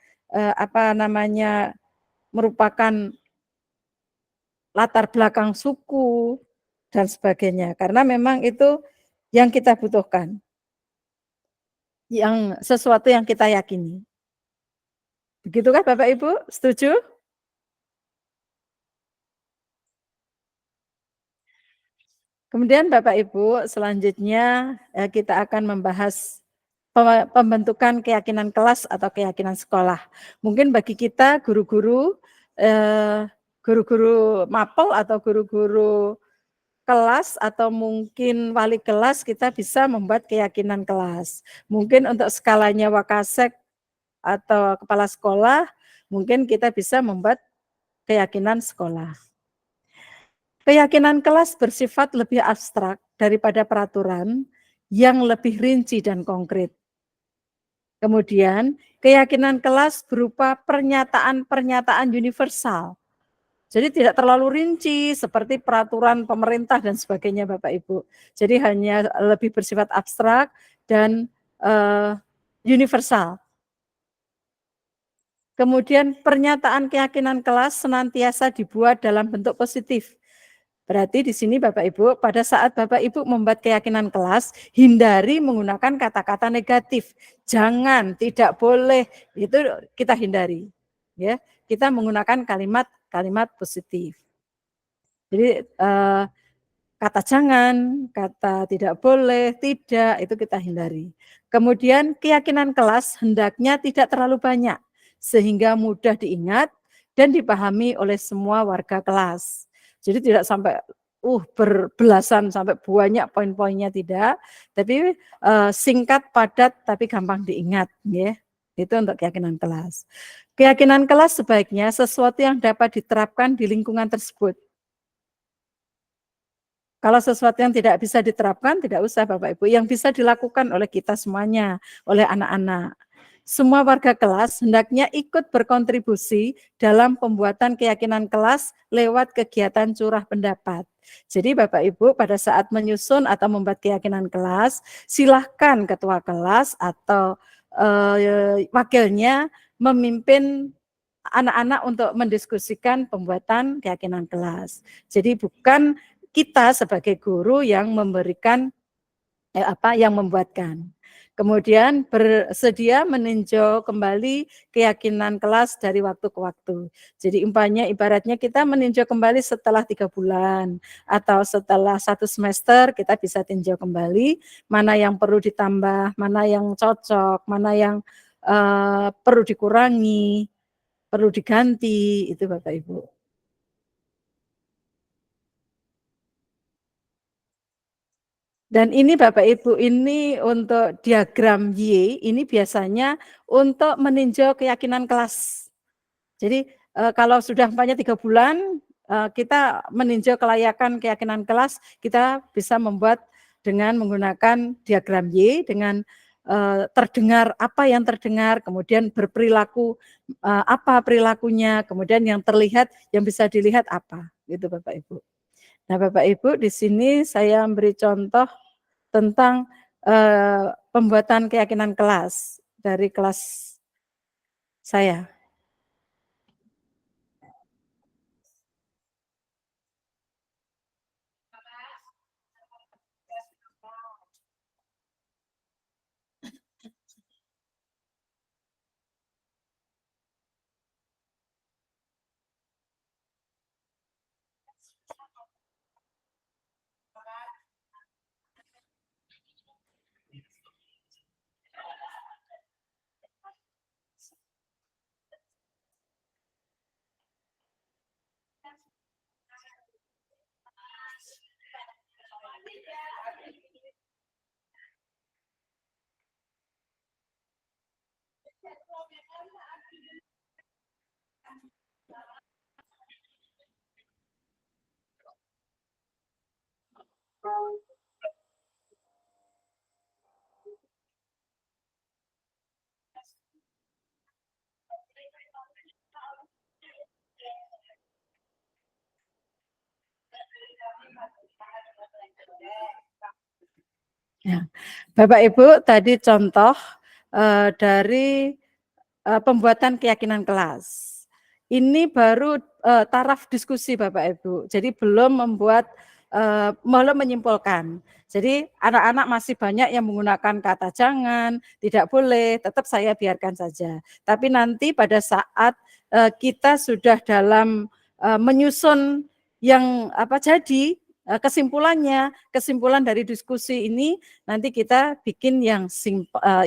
merupakan latar belakang suku dan sebagainya. Karena memang itu yang kita butuhkan. Yang sesuatu yang kita yakini. Begitukah Bapak Ibu? Setuju? Kemudian Bapak Ibu, selanjutnya kita akan membahas pembentukan keyakinan kelas atau keyakinan sekolah. Mungkin bagi kita guru-guru mapel atau guru-guru kelas atau mungkin wali kelas, kita bisa membuat keyakinan kelas. Mungkin untuk skalanya Wakasek atau kepala sekolah, mungkin kita bisa membuat keyakinan sekolah. Keyakinan kelas bersifat lebih abstrak daripada peraturan yang lebih rinci dan konkret. Kemudian, keyakinan kelas berupa pernyataan-pernyataan universal. Jadi tidak terlalu rinci seperti peraturan pemerintah dan sebagainya Bapak Ibu. Jadi hanya lebih bersifat abstrak dan universal. Kemudian pernyataan keyakinan kelas senantiasa dibuat dalam bentuk positif. Berarti di sini Bapak Ibu, pada saat Bapak Ibu membuat keyakinan kelas, hindari menggunakan kata-kata negatif. Jangan, tidak boleh, itu kita hindari. Ya, kita menggunakan kalimat-kalimat positif. Jadi kata jangan, kata tidak boleh, tidak, itu kita hindari. Kemudian keyakinan kelas hendaknya tidak terlalu banyak, sehingga mudah diingat dan dipahami oleh semua warga kelas. Jadi tidak sampai berbelasan sampai banyak poin-poinnya tidak, tapi singkat, padat, tapi gampang diingat. Ya. Itu untuk keyakinan kelas. Keyakinan kelas sebaiknya sesuatu yang dapat diterapkan di lingkungan tersebut. Kalau sesuatu yang tidak bisa diterapkan, tidak usah Bapak Ibu. Yang bisa dilakukan oleh kita semuanya, oleh anak-anak. Semua warga kelas hendaknya ikut berkontribusi dalam pembuatan keyakinan kelas lewat kegiatan curah pendapat. Jadi Bapak Ibu pada saat menyusun atau membuat keyakinan kelas, silahkan ketua kelas atau wakilnya memimpin anak-anak untuk mendiskusikan pembuatan keyakinan kelas. Jadi bukan kita sebagai guru yang memberikan yang membuatkan. Kemudian bersedia meninjau kembali keyakinan kelas dari waktu ke waktu. Jadi ibaratnya kita meninjau kembali setelah 3 bulan atau setelah 1 semester kita bisa tinjau kembali mana yang perlu ditambah, mana yang cocok, mana yang perlu dikurangi, perlu diganti, itu Bapak Ibu. Dan ini Bapak Ibu, ini untuk diagram Y, ini biasanya untuk meninjau keyakinan kelas. Jadi kalau sudah umpamanya 3 bulan, kita meninjau kelayakan keyakinan kelas, kita bisa membuat dengan menggunakan diagram Y, dengan terdengar apa yang terdengar, kemudian berperilaku apa perilakunya, kemudian yang terlihat, yang bisa dilihat apa, gitu Bapak Ibu. Nah Bapak Ibu, di sini saya memberi contoh tentang pembuatan keyakinan kelas dari kelas saya. Ya. Bapak Ibu tadi contoh dari pembuatan keyakinan kelas. Ini baru taraf diskusi Bapak Ibu. Jadi belum membuat belum menyimpulkan. Jadi anak-anak masih banyak yang menggunakan kata jangan, tidak boleh, tetap saya biarkan saja. Tapi nanti pada saat kita sudah dalam menyusun yang jadi kesimpulan dari diskusi ini nanti kita bikin yang singkat,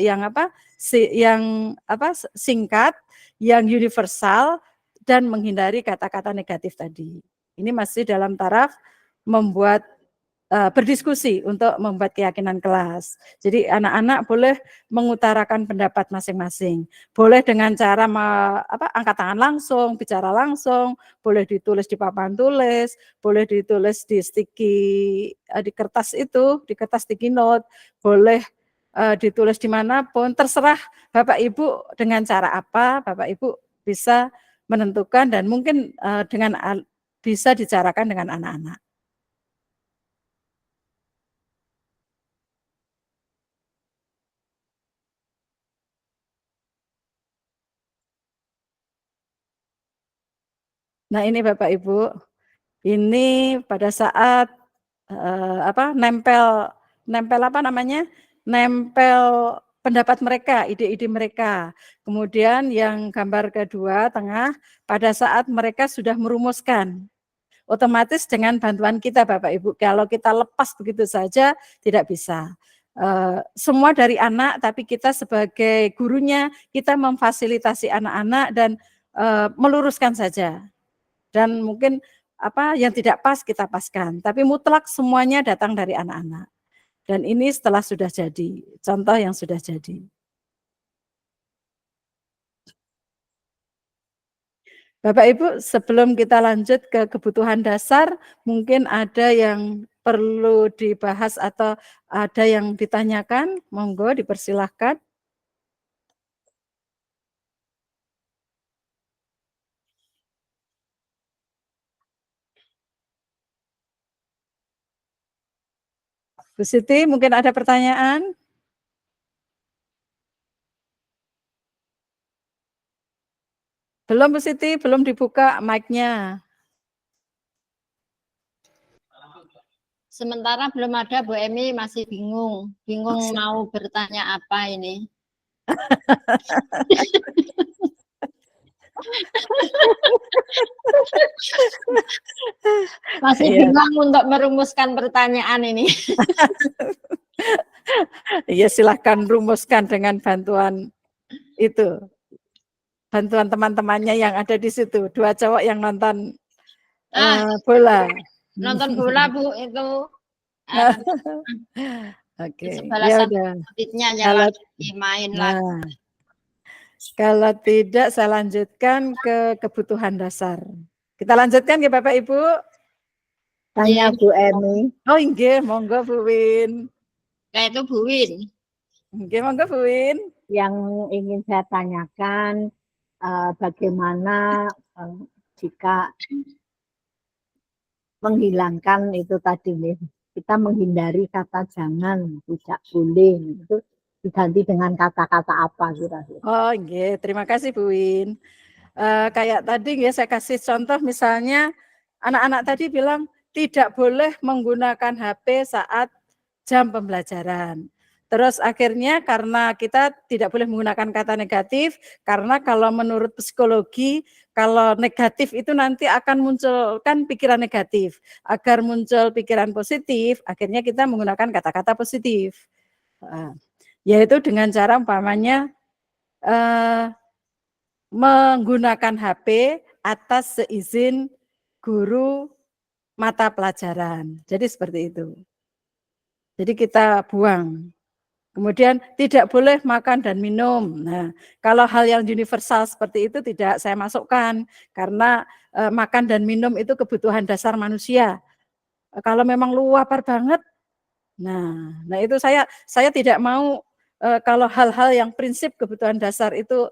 yang universal dan menghindari kata-kata negatif tadi. Ini masih dalam taraf membuat berdiskusi untuk membuat keyakinan kelas. Jadi anak-anak boleh mengutarakan pendapat masing-masing. Boleh dengan cara angkat tangan langsung, bicara langsung, boleh ditulis di papan tulis, boleh ditulis di di kertas itu, di kertas sticky note, boleh ditulis dimanapun, terserah Bapak Ibu dengan cara apa, Bapak Ibu bisa menentukan dan mungkin bisa dibicarakan dengan anak-anak. Nah ini Bapak Ibu, ini pada saat nempel pendapat mereka, ide-ide mereka. Kemudian yang gambar kedua tengah, pada saat mereka sudah merumuskan, otomatis dengan bantuan kita Bapak Ibu, kalau kita lepas begitu saja tidak bisa. Semua dari anak, tapi kita sebagai gurunya, kita memfasilitasi anak-anak dan meluruskan saja. Dan mungkin yang tidak pas kita paskan, tapi mutlak semuanya datang dari anak-anak. Dan ini setelah sudah jadi, contoh yang sudah jadi. Bapak Ibu, sebelum kita lanjut ke kebutuhan dasar, mungkin ada yang perlu dibahas atau ada yang ditanyakan, monggo dipersilahkan. Bu Siti, mungkin ada pertanyaan? Belum Bu Siti, belum dibuka mic-nya. Sementara belum ada, Bu Emi masih bingung mau bertanya apa ini. Masih bingung untuk merumuskan pertanyaan ini. Iya, silahkan rumuskan dengan bantuan itu. Bantuan teman-temannya yang ada di situ. 2 cowok yang nonton bola. Nonton bola Bu itu. Oke, ya udah. yang main lagi. Kalau tidak, saya lanjutkan ke kebutuhan dasar. Kita lanjutkan ya Bapak Ibu. Tanya Bu Emi. Oh inggih, monggo Bu Win. Itu Bu Win. Inggih, monggo Bu Win. Yang ingin saya tanyakan, bagaimana jika menghilangkan itu tadi nih, kita menghindari kata jangan, tidak boleh, itu diganti dengan kata-kata apa kira-kira? Oh inggih, terima kasih Bu Win. Kayak tadi ya saya kasih contoh, misalnya anak-anak tadi bilang tidak boleh menggunakan HP saat jam pembelajaran. Terus akhirnya karena kita tidak boleh menggunakan kata negatif, karena kalau menurut psikologi, kalau negatif itu nanti akan munculkan pikiran negatif. Agar muncul pikiran positif, akhirnya kita menggunakan kata-kata positif. Yaitu dengan cara umpamanya menggunakan HP atas seizin guru mata pelajaran. Jadi seperti itu. Jadi kita buang. Kemudian tidak boleh makan dan minum. Nah, kalau hal yang universal seperti itu tidak saya masukkan karena makan dan minum itu kebutuhan dasar manusia. Kalau memang lapar banget, nah itu saya tidak mau kalau hal-hal yang prinsip kebutuhan dasar itu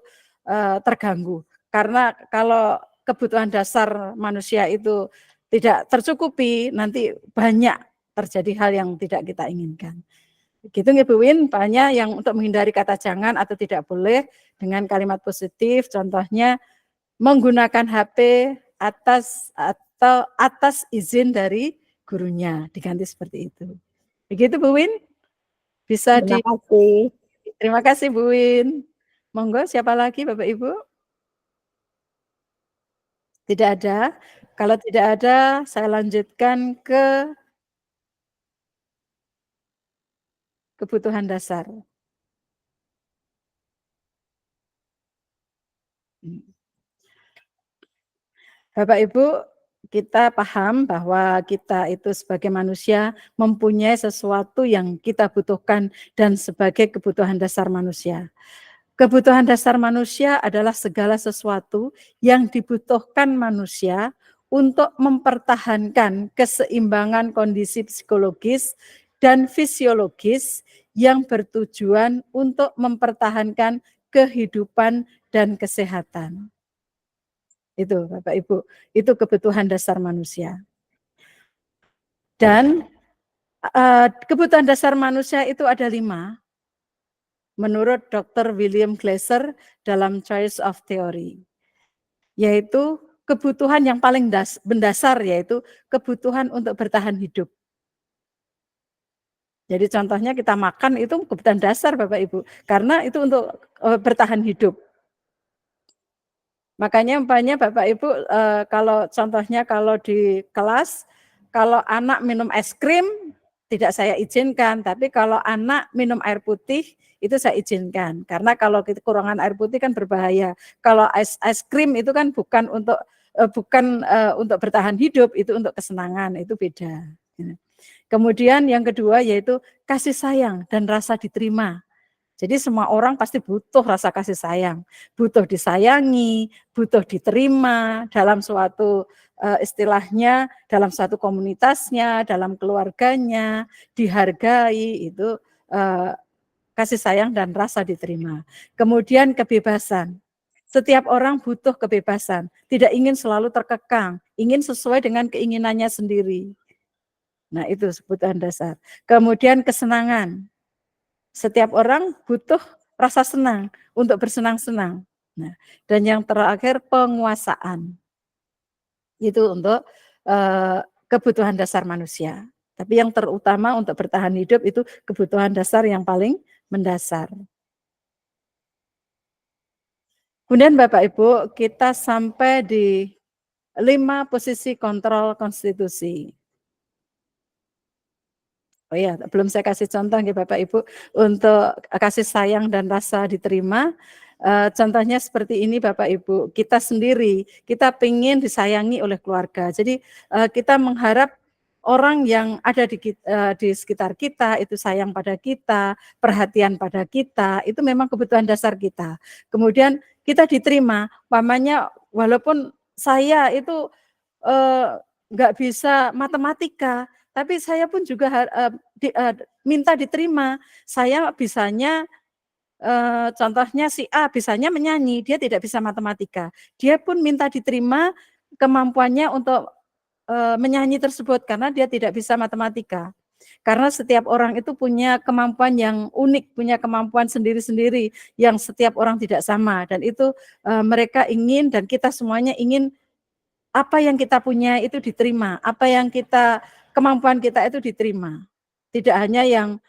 terganggu. Karena kalau kebutuhan dasar manusia itu tidak tercukupi, nanti banyak terjadi hal yang tidak kita inginkan. Gitu nggih Bu Win, banyak yang untuk menghindari kata jangan atau tidak boleh dengan kalimat positif, contohnya menggunakan HP atas izin dari gurunya, diganti seperti itu. Begitu Bu Win? Bisa Terima kasih. Terima kasih Bu Win. Monggo siapa lagi Bapak Ibu? Tidak ada. Kalau tidak ada, saya lanjutkan ke kebutuhan dasar. Bapak Ibu, kita paham bahwa kita itu sebagai manusia mempunyai sesuatu yang kita butuhkan dan sebagai kebutuhan dasar manusia. Kebutuhan dasar manusia adalah segala sesuatu yang dibutuhkan manusia untuk mempertahankan keseimbangan kondisi psikologis dan fisiologis yang bertujuan untuk mempertahankan kehidupan dan kesehatan. Itu Bapak Ibu, itu kebutuhan dasar manusia. Dan kebutuhan dasar manusia itu ada 5. Menurut Dr. William Glasser dalam Choice of Theory, yaitu kebutuhan yang paling mendasar, yaitu kebutuhan untuk bertahan hidup. Jadi contohnya kita makan itu kebutuhan dasar Bapak Ibu, karena itu untuk bertahan hidup. Makanya umpamanya Bapak Ibu kalau contohnya kalau di kelas, kalau anak minum es krim tidak saya izinkan, tapi kalau anak minum air putih itu saya izinkan. Karena kalau kekurangan air putih kan berbahaya. Kalau es krim itu kan bukan untuk bertahan hidup, itu untuk kesenangan, itu beda. Kemudian yang kedua yaitu kasih sayang dan rasa diterima. Jadi semua orang pasti butuh rasa kasih sayang, butuh disayangi, butuh diterima dalam suatu istilahnya, dalam suatu komunitasnya, dalam keluarganya, dihargai, itu kasih sayang dan rasa diterima. Kemudian kebebasan. Setiap orang butuh kebebasan, tidak ingin selalu terkekang, ingin sesuai dengan keinginannya sendiri. Nah, itu kebutuhan dasar. Kemudian kesenangan. Setiap orang butuh rasa senang untuk bersenang-senang. Nah, dan yang terakhir penguasaan. Itu untuk kebutuhan dasar manusia. Tapi yang terutama untuk bertahan hidup itu kebutuhan dasar yang paling mendasar. Kemudian Bapak Ibu, kita sampai di 5 posisi kontrol konstitusi. Oh ya, belum saya kasih contoh ya Bapak Ibu untuk kasih sayang dan rasa diterima. Contohnya seperti ini Bapak Ibu, kita sendiri, kita ingin disayangi oleh keluarga. Jadi kita mengharap orang yang ada di sekitar kita itu sayang pada kita, perhatian pada kita, itu memang kebutuhan dasar kita. Kemudian kita diterima, umpamanya walaupun saya itu nggak bisa matematika, tapi saya pun juga minta diterima. Saya bisanya, contohnya si A bisanya menyanyi, dia tidak bisa matematika. Dia pun minta diterima kemampuannya untuk menyanyi tersebut karena dia tidak bisa matematika. Karena setiap orang itu punya kemampuan yang unik, punya kemampuan sendiri-sendiri yang setiap orang tidak sama. Dan itu mereka ingin dan kita semuanya ingin apa yang kita punya itu diterima, apa yang kemampuan kita itu diterima. Tidak hanya yang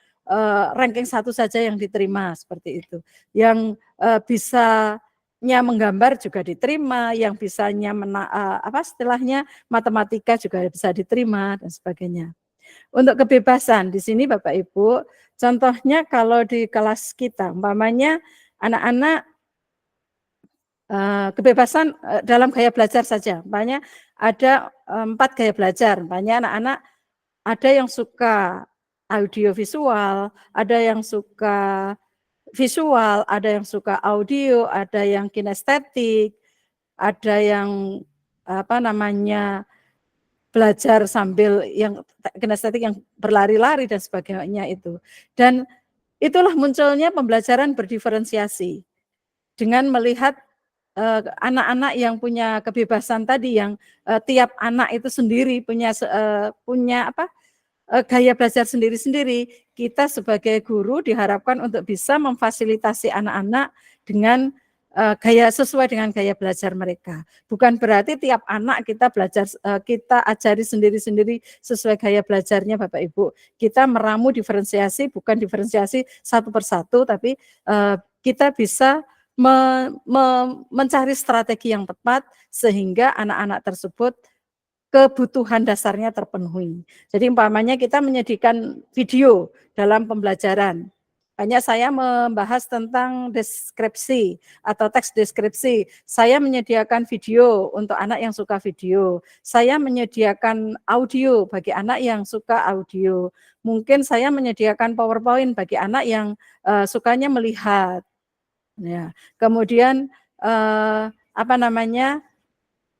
ranking 1 saja yang diterima seperti itu. Yang bisanya menggambar juga diterima, yang bisanya istilahnya matematika juga bisa diterima dan sebagainya. Untuk kebebasan di sini Bapak Ibu, contohnya kalau di kelas kita umpamanya anak-anak kebebasan dalam gaya belajar saja. Umpamanya ada 4 gaya belajar. Umpamanya anak-anak ada yang suka audiovisual, ada yang suka visual, ada yang suka audio, ada yang kinestetik, ada yang belajar sambil yang kinestetik yang berlari-lari dan sebagainya itu. Dan itulah munculnya pembelajaran berdiferensiasi dengan melihat anak-anak yang punya kebebasan tadi, yang tiap anak itu sendiri punya gaya belajar sendiri-sendiri. Kita sebagai guru diharapkan untuk bisa memfasilitasi anak-anak dengan sesuai dengan gaya belajar mereka. Bukan berarti tiap anak kita ajari sendiri-sendiri sesuai gaya belajarnya Bapak Ibu. Kita meramu diferensiasi, bukan diferensiasi satu persatu, tapi kita bisa mencari strategi yang tepat sehingga anak-anak tersebut kebutuhan dasarnya terpenuhi. Jadi umpamanya kita menyediakan video dalam pembelajaran. Hanya saya membahas tentang deskripsi atau teks deskripsi. Saya menyediakan video untuk anak yang suka video. Saya menyediakan audio bagi anak yang suka audio. Mungkin saya menyediakan PowerPoint bagi anak yang sukanya melihat. Ya. Kemudian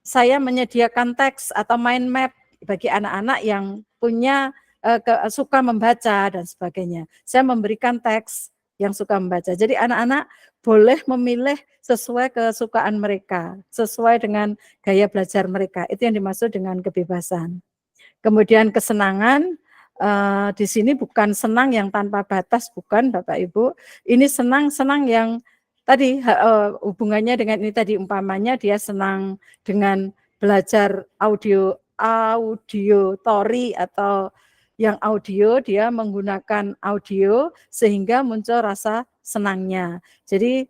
saya menyediakan teks atau mind map bagi anak-anak yang punya suka membaca dan sebagainya. Saya memberikan teks yang suka membaca. Jadi anak-anak boleh memilih sesuai kesukaan mereka, sesuai dengan gaya belajar mereka. Itu yang dimaksud dengan kebebasan. Kemudian kesenangan, di sini bukan senang yang tanpa batas, bukan Bapak Ibu. Ini senang-senang yang tadi hubungannya dengan ini tadi, umpamanya dia senang dengan belajar audiotori atau yang audio, dia menggunakan audio sehingga muncul rasa senangnya. Jadi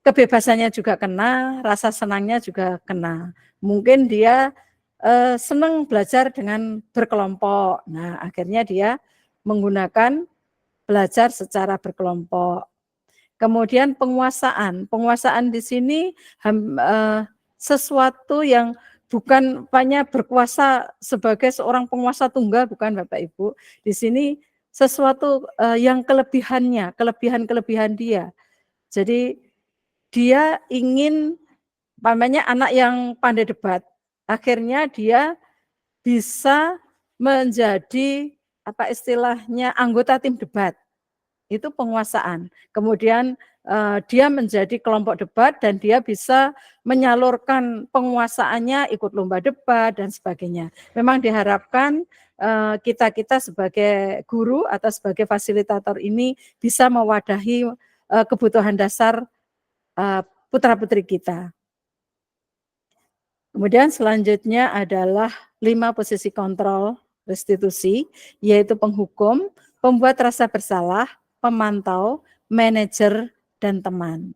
kebebasannya juga kena, rasa senangnya juga kena. Mungkin dia senang belajar dengan berkelompok. Nah, akhirnya dia menggunakan belajar secara berkelompok. Kemudian penguasaan. Penguasaan di sini sesuatu yang bukan hanya berkuasa sebagai seorang penguasa tunggal, bukan Bapak Ibu. Di sini sesuatu yang kelebihan-kelebihan dia. Jadi dia ingin, umpamanya anak yang pandai debat, akhirnya dia bisa menjadi anggota tim debat. Itu penguasaan. Kemudian dia menjadi kelompok debat dan dia bisa menyalurkan penguasaannya, ikut lomba debat dan sebagainya. Memang diharapkan kita sebagai guru atau sebagai fasilitator ini bisa mewadahi kebutuhan dasar putra-putri kita. Kemudian selanjutnya adalah 5 posisi kontrol restitusi, yaitu penghukum, pembuat rasa bersalah, pemantau, manajer, dan teman.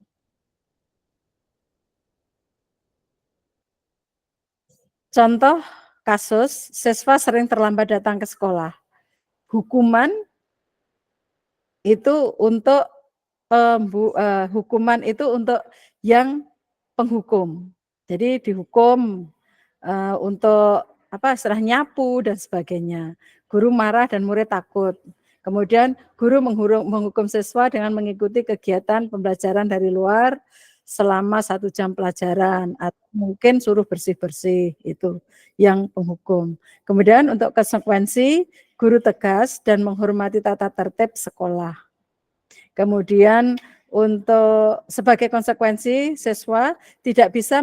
Contoh kasus, siswa sering terlambat datang ke sekolah. Hukuman itu untuk yang penghukum. Jadi dihukum untuk nyapu dan sebagainya. Guru marah dan murid takut. Kemudian guru menghukum siswa dengan mengikuti kegiatan pembelajaran dari luar selama 1 jam pelajaran, atau mungkin suruh bersih-bersih, itu yang penghukum. Kemudian untuk konsekuensi, guru tegas dan menghormati tata tertib sekolah. Kemudian untuk sebagai konsekuensi, siswa tidak bisa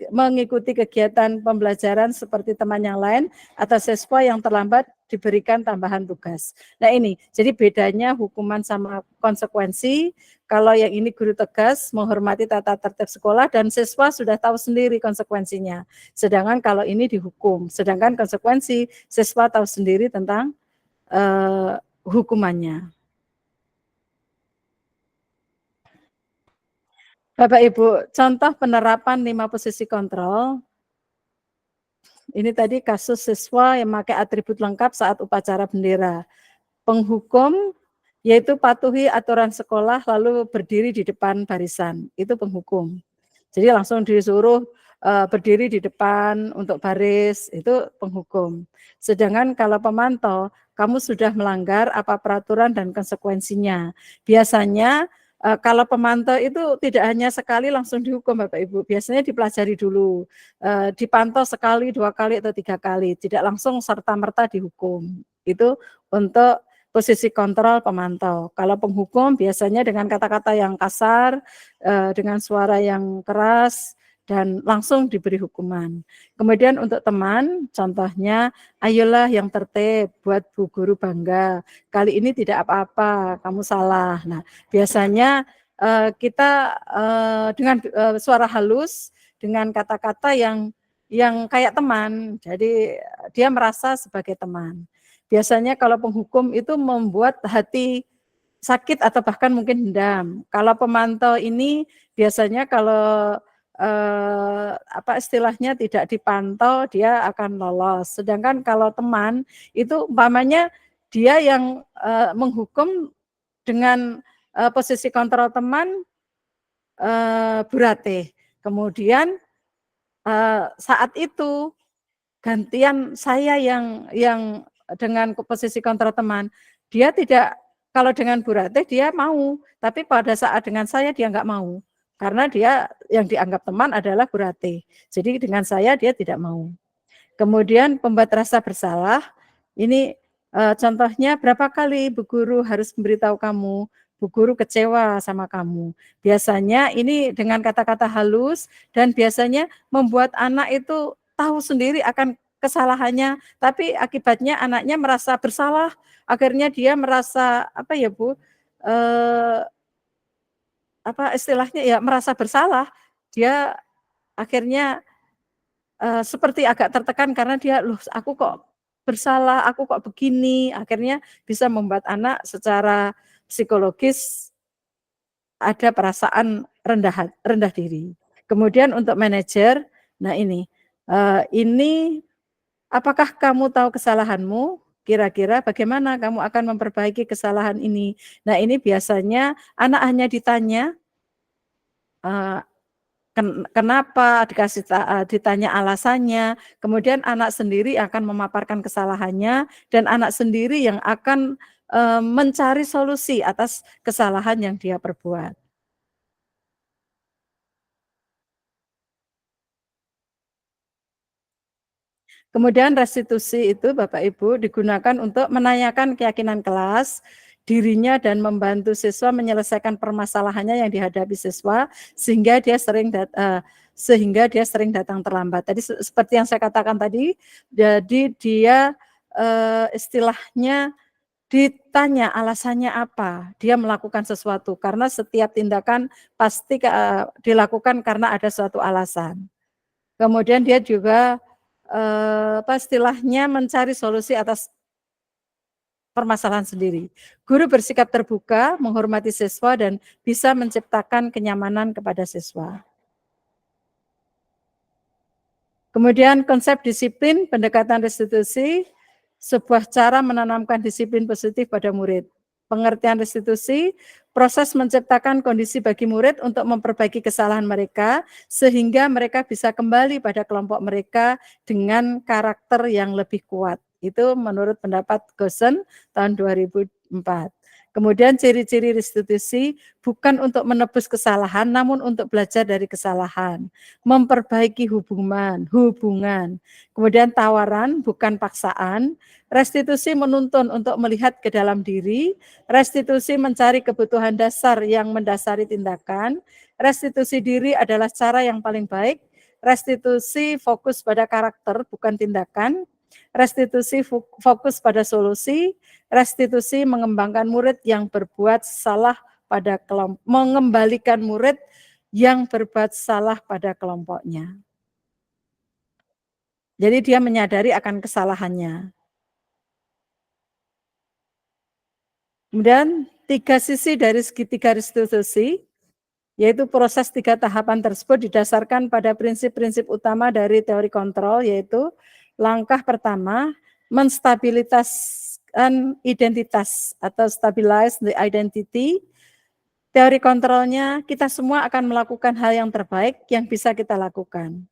mengikuti kegiatan pembelajaran seperti teman yang lain, atau siswa yang terlambat diberikan tambahan tugas. Nah ini, jadi bedanya hukuman sama konsekuensi. Kalau yang ini guru tegas, menghormati tata tertib sekolah, dan siswa sudah tahu sendiri konsekuensinya. Sedangkan kalau ini dihukum, sedangkan konsekuensi, siswa tahu sendiri tentang hukumannya. Bapak Ibu, contoh penerapan 5 posisi kontrol. Ini tadi kasus siswa yang memakai atribut lengkap saat upacara bendera. Penghukum yaitu patuhi aturan sekolah lalu berdiri di depan barisan. Itu penghukum. Jadi langsung disuruh berdiri di depan untuk baris, itu penghukum. Sedangkan kalau pemantau, kamu sudah melanggar apa peraturan dan konsekuensinya. Biasanya kalau pemantau itu tidak hanya sekali langsung dihukum Bapak Ibu, biasanya dipelajari dulu, dipantau sekali, 2 kali atau 3 kali, tidak langsung serta-merta dihukum. Itu untuk posisi kontrol pemantau. Kalau penghukum biasanya dengan kata-kata yang kasar, dengan suara yang keras, dan langsung diberi hukuman. Kemudian untuk teman, contohnya, ayolah yang tertib, buat Bu Guru bangga. Kali ini tidak apa-apa, kamu salah. Nah, biasanya kita dengan suara halus, dengan kata-kata yang kayak teman, jadi dia merasa sebagai teman. Biasanya kalau penghukum itu membuat hati sakit atau bahkan mungkin dendam. Kalau pemantau ini biasanya kalau istilahnya tidak dipantau, dia akan lolos. Sedangkan kalau teman itu umpamanya dia yang menghukum dengan posisi kontrol teman Bu Ratih. Kemudian saat itu gantian saya yang dengan posisi kontrol teman. Dia tidak, kalau dengan Bu Ratih dia mau, tapi pada saat dengan saya dia nggak mau. Karena dia yang dianggap teman adalah Bu Ratih. Jadi dengan saya dia tidak mau. Kemudian pembuat rasa bersalah, ini contohnya berapa kali Bu Guru harus memberitahu kamu, Bu Guru kecewa sama kamu. Biasanya ini dengan kata-kata halus dan biasanya membuat anak itu tahu sendiri akan kesalahannya, tapi akibatnya anaknya merasa bersalah, akhirnya dia merasa apa ya Bu, apa istilahnya ya merasa bersalah, dia akhirnya seperti agak tertekan karena dia, "Loh aku kok bersalah, aku kok begini." Akhirnya bisa membuat anak secara psikologis ada perasaan rendah diri. Kemudian untuk manajer, nah ini apakah kamu tahu kesalahanmu? Kira-kira bagaimana kamu akan memperbaiki kesalahan ini? Nah ini biasanya anak hanya ditanya, kenapa, ditanya alasannya, kemudian anak sendiri akan memaparkan kesalahannya dan anak sendiri yang akan mencari solusi atas kesalahan yang dia perbuat. Kemudian restitusi itu Bapak Ibu digunakan untuk menanyakan keyakinan kelas, dirinya dan membantu siswa menyelesaikan permasalahannya yang dihadapi siswa sehingga dia sering datang terlambat. Tadi seperti yang saya katakan tadi, jadi dia istilahnya ditanya alasannya apa, dia melakukan sesuatu karena setiap tindakan pasti dilakukan karena ada suatu alasan. Kemudian dia juga istilahnya mencari solusi atas permasalahan sendiri. Guru bersikap terbuka, menghormati siswa dan bisa menciptakan kenyamanan kepada siswa. Kemudian konsep disiplin, pendekatan restitusi, sebuah cara menanamkan disiplin positif pada murid. Pengertian restitusi, proses menciptakan kondisi bagi murid untuk memperbaiki kesalahan mereka, sehingga mereka bisa kembali pada kelompok mereka dengan karakter yang lebih kuat. Itu menurut pendapat Gosen tahun 2004. Kemudian ciri-ciri restitusi bukan untuk menebus kesalahan, namun untuk belajar dari kesalahan, memperbaiki hubungan. Kemudian tawaran bukan paksaan, restitusi menuntun untuk melihat ke dalam diri, restitusi mencari kebutuhan dasar yang mendasari tindakan, restitusi diri adalah cara yang paling baik, restitusi fokus pada karakter bukan tindakan, restitusi fokus pada solusi, restitusi mengembangkan murid yang berbuat salah pada kelompok, mengembalikan murid yang berbuat salah pada kelompoknya. Jadi dia menyadari akan kesalahannya. Kemudian 3 sisi dari segitiga restitusi, yaitu proses 3 tahapan tersebut didasarkan pada prinsip-prinsip utama dari teori kontrol, yaitu langkah pertama, menstabilitaskan identitas atau stabilize the identity. Teori kontrolnya, kita semua akan melakukan hal yang terbaik yang bisa kita lakukan.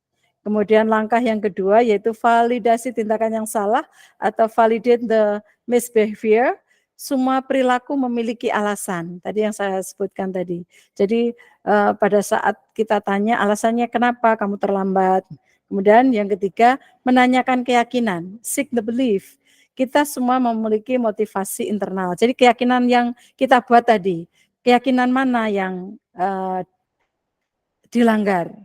Kemudian langkah yang kedua yaitu validasi tindakan yang salah atau validate the misbehavior. Semua perilaku memiliki alasan, tadi yang saya sebutkan tadi. Jadi pada saat kita tanya alasannya kenapa kamu terlambat. Kemudian yang ketiga, menanyakan keyakinan, seek the belief. Kita semua memiliki motivasi internal. Jadi keyakinan yang kita buat tadi, keyakinan mana yang dilanggar.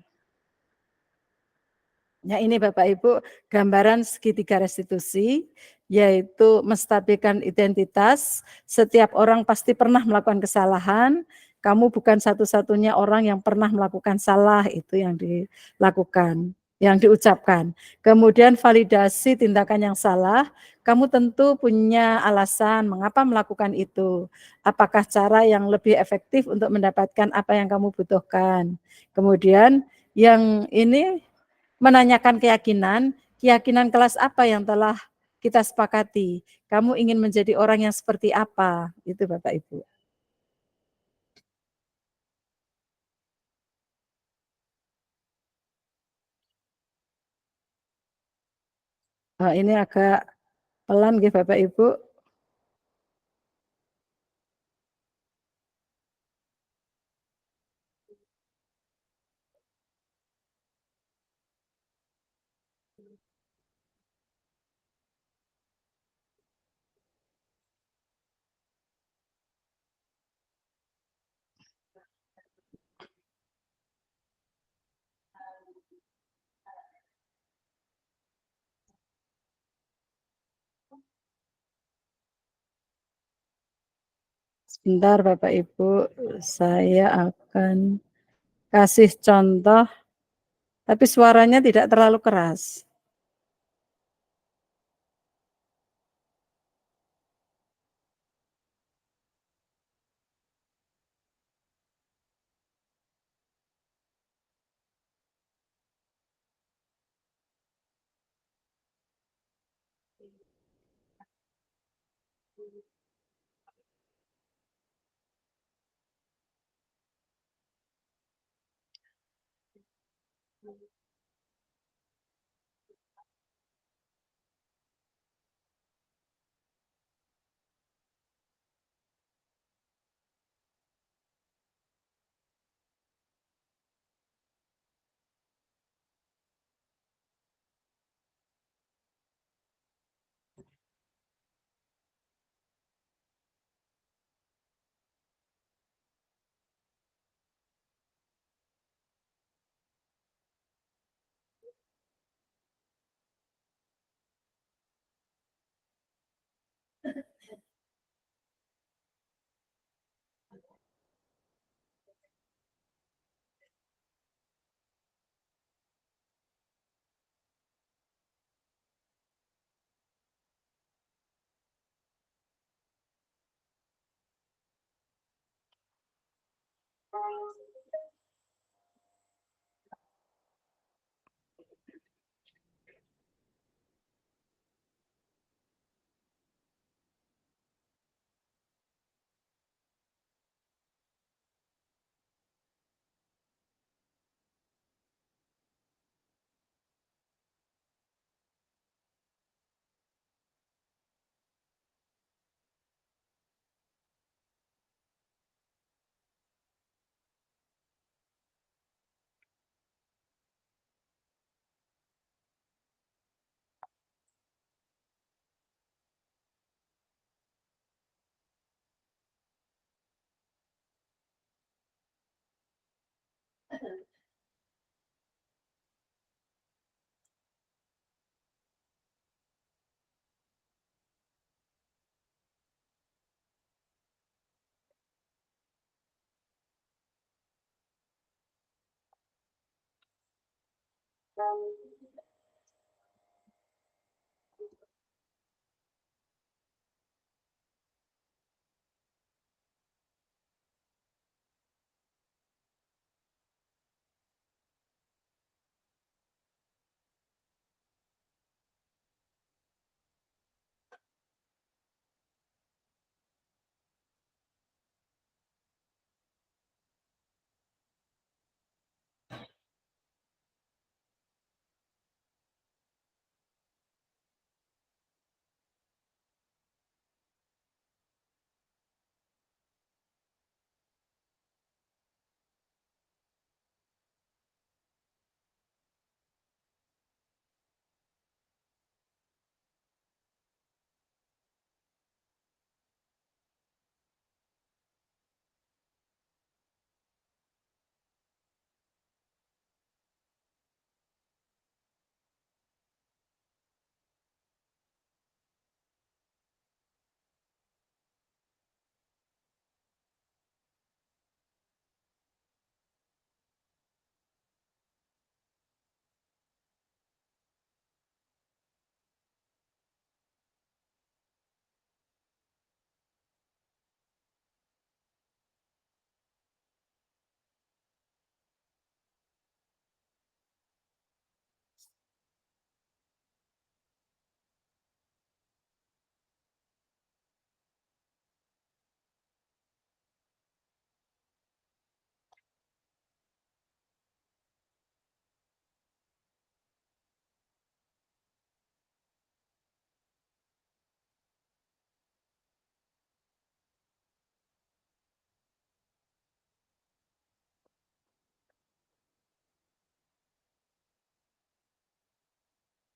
Ya ini Bapak Ibu gambaran segitiga restitusi, yaitu menstabilkan identitas. Setiap orang pasti pernah melakukan kesalahan. Kamu bukan satu-satunya orang yang pernah melakukan salah, itu yang dilakukan, yang diucapkan. Kemudian validasi tindakan yang salah. Kamu tentu punya alasan mengapa melakukan itu. Apakah cara yang lebih efektif untuk mendapatkan apa yang kamu butuhkan. Kemudian yang ini menanyakan keyakinan kelas apa yang telah kita sepakati. Kamu ingin menjadi orang yang seperti apa? Itu Bapak Ibu. Ini agak pelan nggih Bapak Ibu. Sebentar Bapak Ibu, saya akan kasih contoh, tapi suaranya tidak terlalu keras.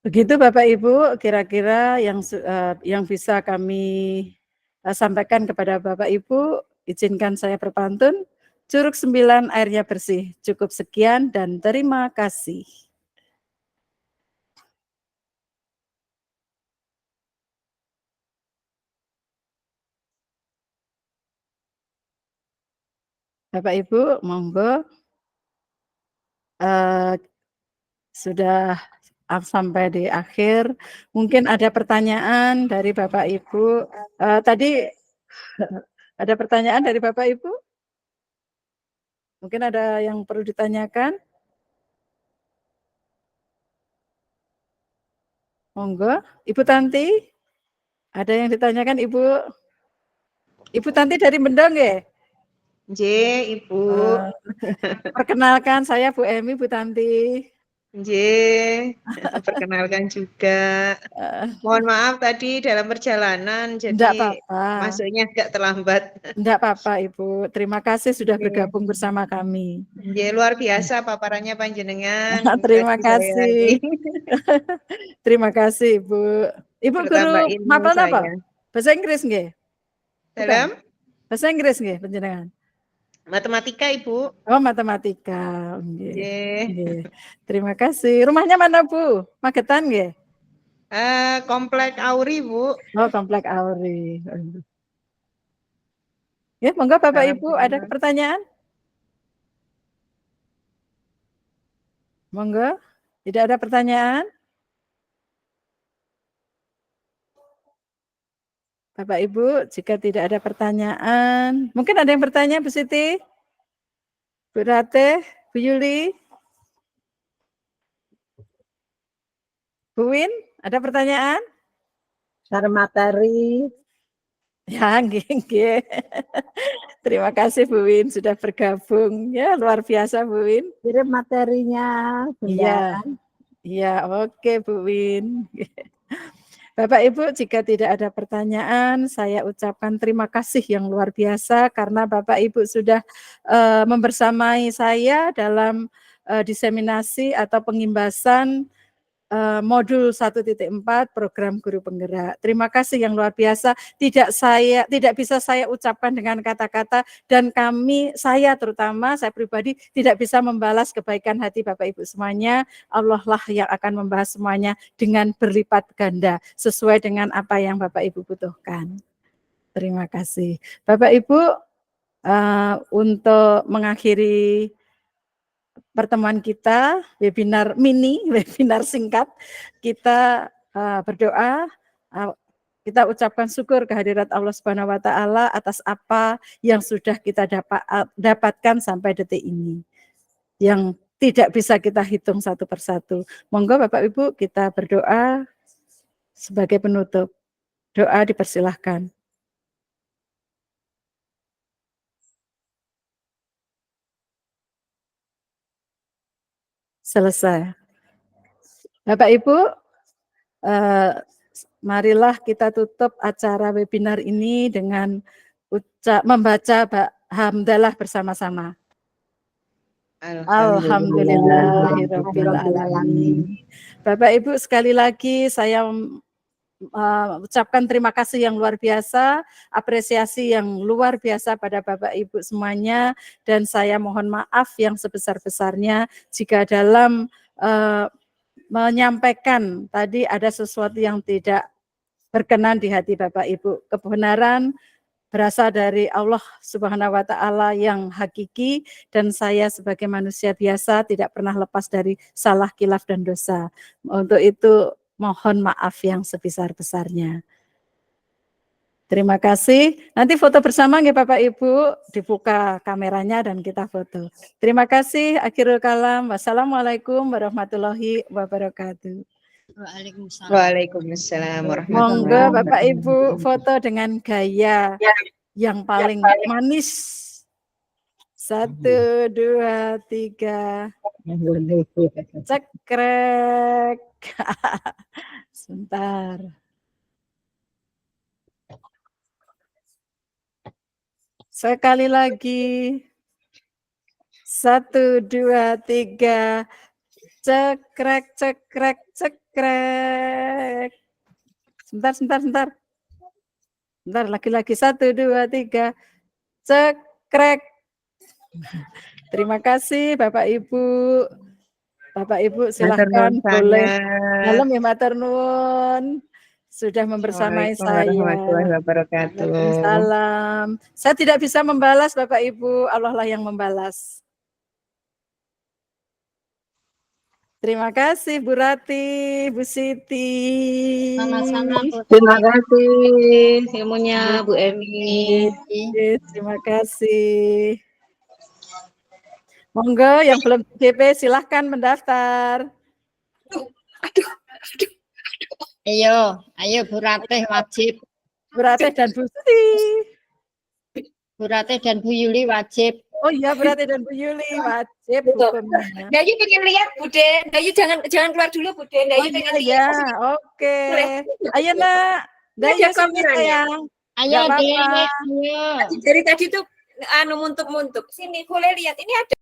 Begitu Bapak Ibu, kira-kira yang bisa kami sampaikan kepada Bapak Ibu. Izinkan saya berpantun. Curug 9 airnya bersih. Cukup sekian dan terima kasih. Bapak Ibu, monggo. Sudah sampai di akhir. Mungkin ada pertanyaan dari Bapak Ibu. Tadi ada pertanyaan dari Bapak Ibu? Mungkin ada yang perlu ditanyakan? Monggo, Ibu Tanti. Ada yang ditanyakan Ibu? Ibu Tanti dari Bendong ya? Nggih, Ibu. Perkenalkan saya Bu Emi, Bu Tanti. Nggih, perkenalkan juga. Mohon maaf tadi dalam perjalanan Enggak jadi apa-apa. masuknya agak terlambat. Enggak apa-apa Ibu. Terima kasih sudah bergabung bersama kami. Nggih, luar biasa paparannya panjenengan. Terima Tadi saya kasih. Terima kasih Ibu. Ibu guru bertambah ilmu mapel apa? saya. Bahasa Inggris nggih? Dalam Bahasa Inggris nggih panjenengan? matematika, Ibu. Oh, matematika. Nggih. Nggih. Nggih. Terima kasih. Rumahnya mana, Bu? Magetan nggih? Komplek Auri, Bu. Oh, Komplek Auri. Ya, monggo Bapak Salam Ibu ada kenal. pertanyaan? Monggo. Tidak ada pertanyaan? Bapak Ibu, jika tidak ada pertanyaan, mungkin ada yang bertanya, Bu Siti? Bu Ratih, Bu Yuli? Bu Win, ada pertanyaan? Secara materi. Ya, nggih. Terima kasih Bu Win sudah bergabung. Ya, luar biasa Bu Win. Kirim materinya. Iya. Iya, oke Bu Win. Bapak Ibu, jika tidak ada pertanyaan, saya ucapkan terima kasih yang luar biasa karena Bapak Ibu sudah membersamai saya dalam diseminasi atau pengimbasan modul 1.4 program guru penggerak. Terima kasih yang luar biasa. Tidak bisa saya ucapkan dengan kata-kata dan saya terutama saya pribadi tidak bisa membalas kebaikan hati Bapak Ibu semuanya. Allah lah yang akan membahas semuanya dengan berlipat ganda sesuai dengan apa yang Bapak Ibu butuhkan. Terima kasih. Bapak Ibu, untuk mengakhiri pertemuan kita, webinar mini, webinar singkat, kita berdoa, kita ucapkan syukur kehadirat Allah Subhanahu wa taala atas apa yang sudah kita dapatkan sampai detik ini. Yang tidak bisa kita hitung satu persatu. Monggo Bapak Ibu kita berdoa sebagai penutup. Doa dipersilahkan. Selesai. Bapak Ibu, marilah kita tutup acara webinar ini dengan membaca hamdalah bersama-sama. Alhamdulillahirabbil alamin. Bapak Ibu, sekali lagi saya ucapkan terima kasih yang luar biasa, apresiasi yang luar biasa pada Bapak Ibu semuanya, dan saya mohon maaf yang sebesar-besarnya jika dalam menyampaikan tadi ada sesuatu yang tidak berkenan di hati Bapak Ibu. Kebenaran berasal dari Allah Subhanahu wa taala yang hakiki dan saya sebagai manusia biasa tidak pernah lepas dari salah, khilaf dan dosa. Untuk itu mohon maaf yang sebesar-besarnya. Terima kasih. Nanti foto bersama nggih Bapak Ibu, dibuka kameranya dan kita foto. Terima kasih. Akhirul kalam. Wassalamualaikum warahmatullahi wabarakatuh. Waalaikumsalam. Waalaikumsalam warahmatullahi Monggo Bapak Ibu foto dengan gaya yang paling manis. 1, 2, 3. Cekrek. Sebentar. Sekali lagi. 1, 2, 3. Cekrek, cekrek, cekrek. cekrek. Sebentar. Bentar, lagi-lagi 1, 2, 3. Cekrek. Terima kasih Bapak Ibu. Bapak Ibu silahkan boleh malam ya matur nuwun. Sudah membersamai Assalamualaikum saya. warahmatullahi wabarakatuh. Waalaikumsalam. Saya tidak bisa membalas Bapak Ibu, Allah lah yang membalas. Terima kasih Bu Rati, Bu Siti. Sama-sama Bu Terima kasih ilmunya Bu Emi. Terima kasih. Monggo yang belum CP silahkan mendaftar. Ayo Bu Ratih wajib. Bu Ratih dan Bu Siti. Bu Ratih dan Bu Yuli wajib. Oh iya, Bu Ratih dan Bu Yuli wajib hukumnya. Dayu pengen lihat Bude. Dayu jangan keluar dulu Bude. Dayu pengen lihat. Ya, oke. Ayo nak. Dayu Ada kameranya. sayang. Ayo Nggak Dek, apa-apa. ayo. Dari tadi tuh muntuk-muntuk. Sini boleh lihat. Ini ada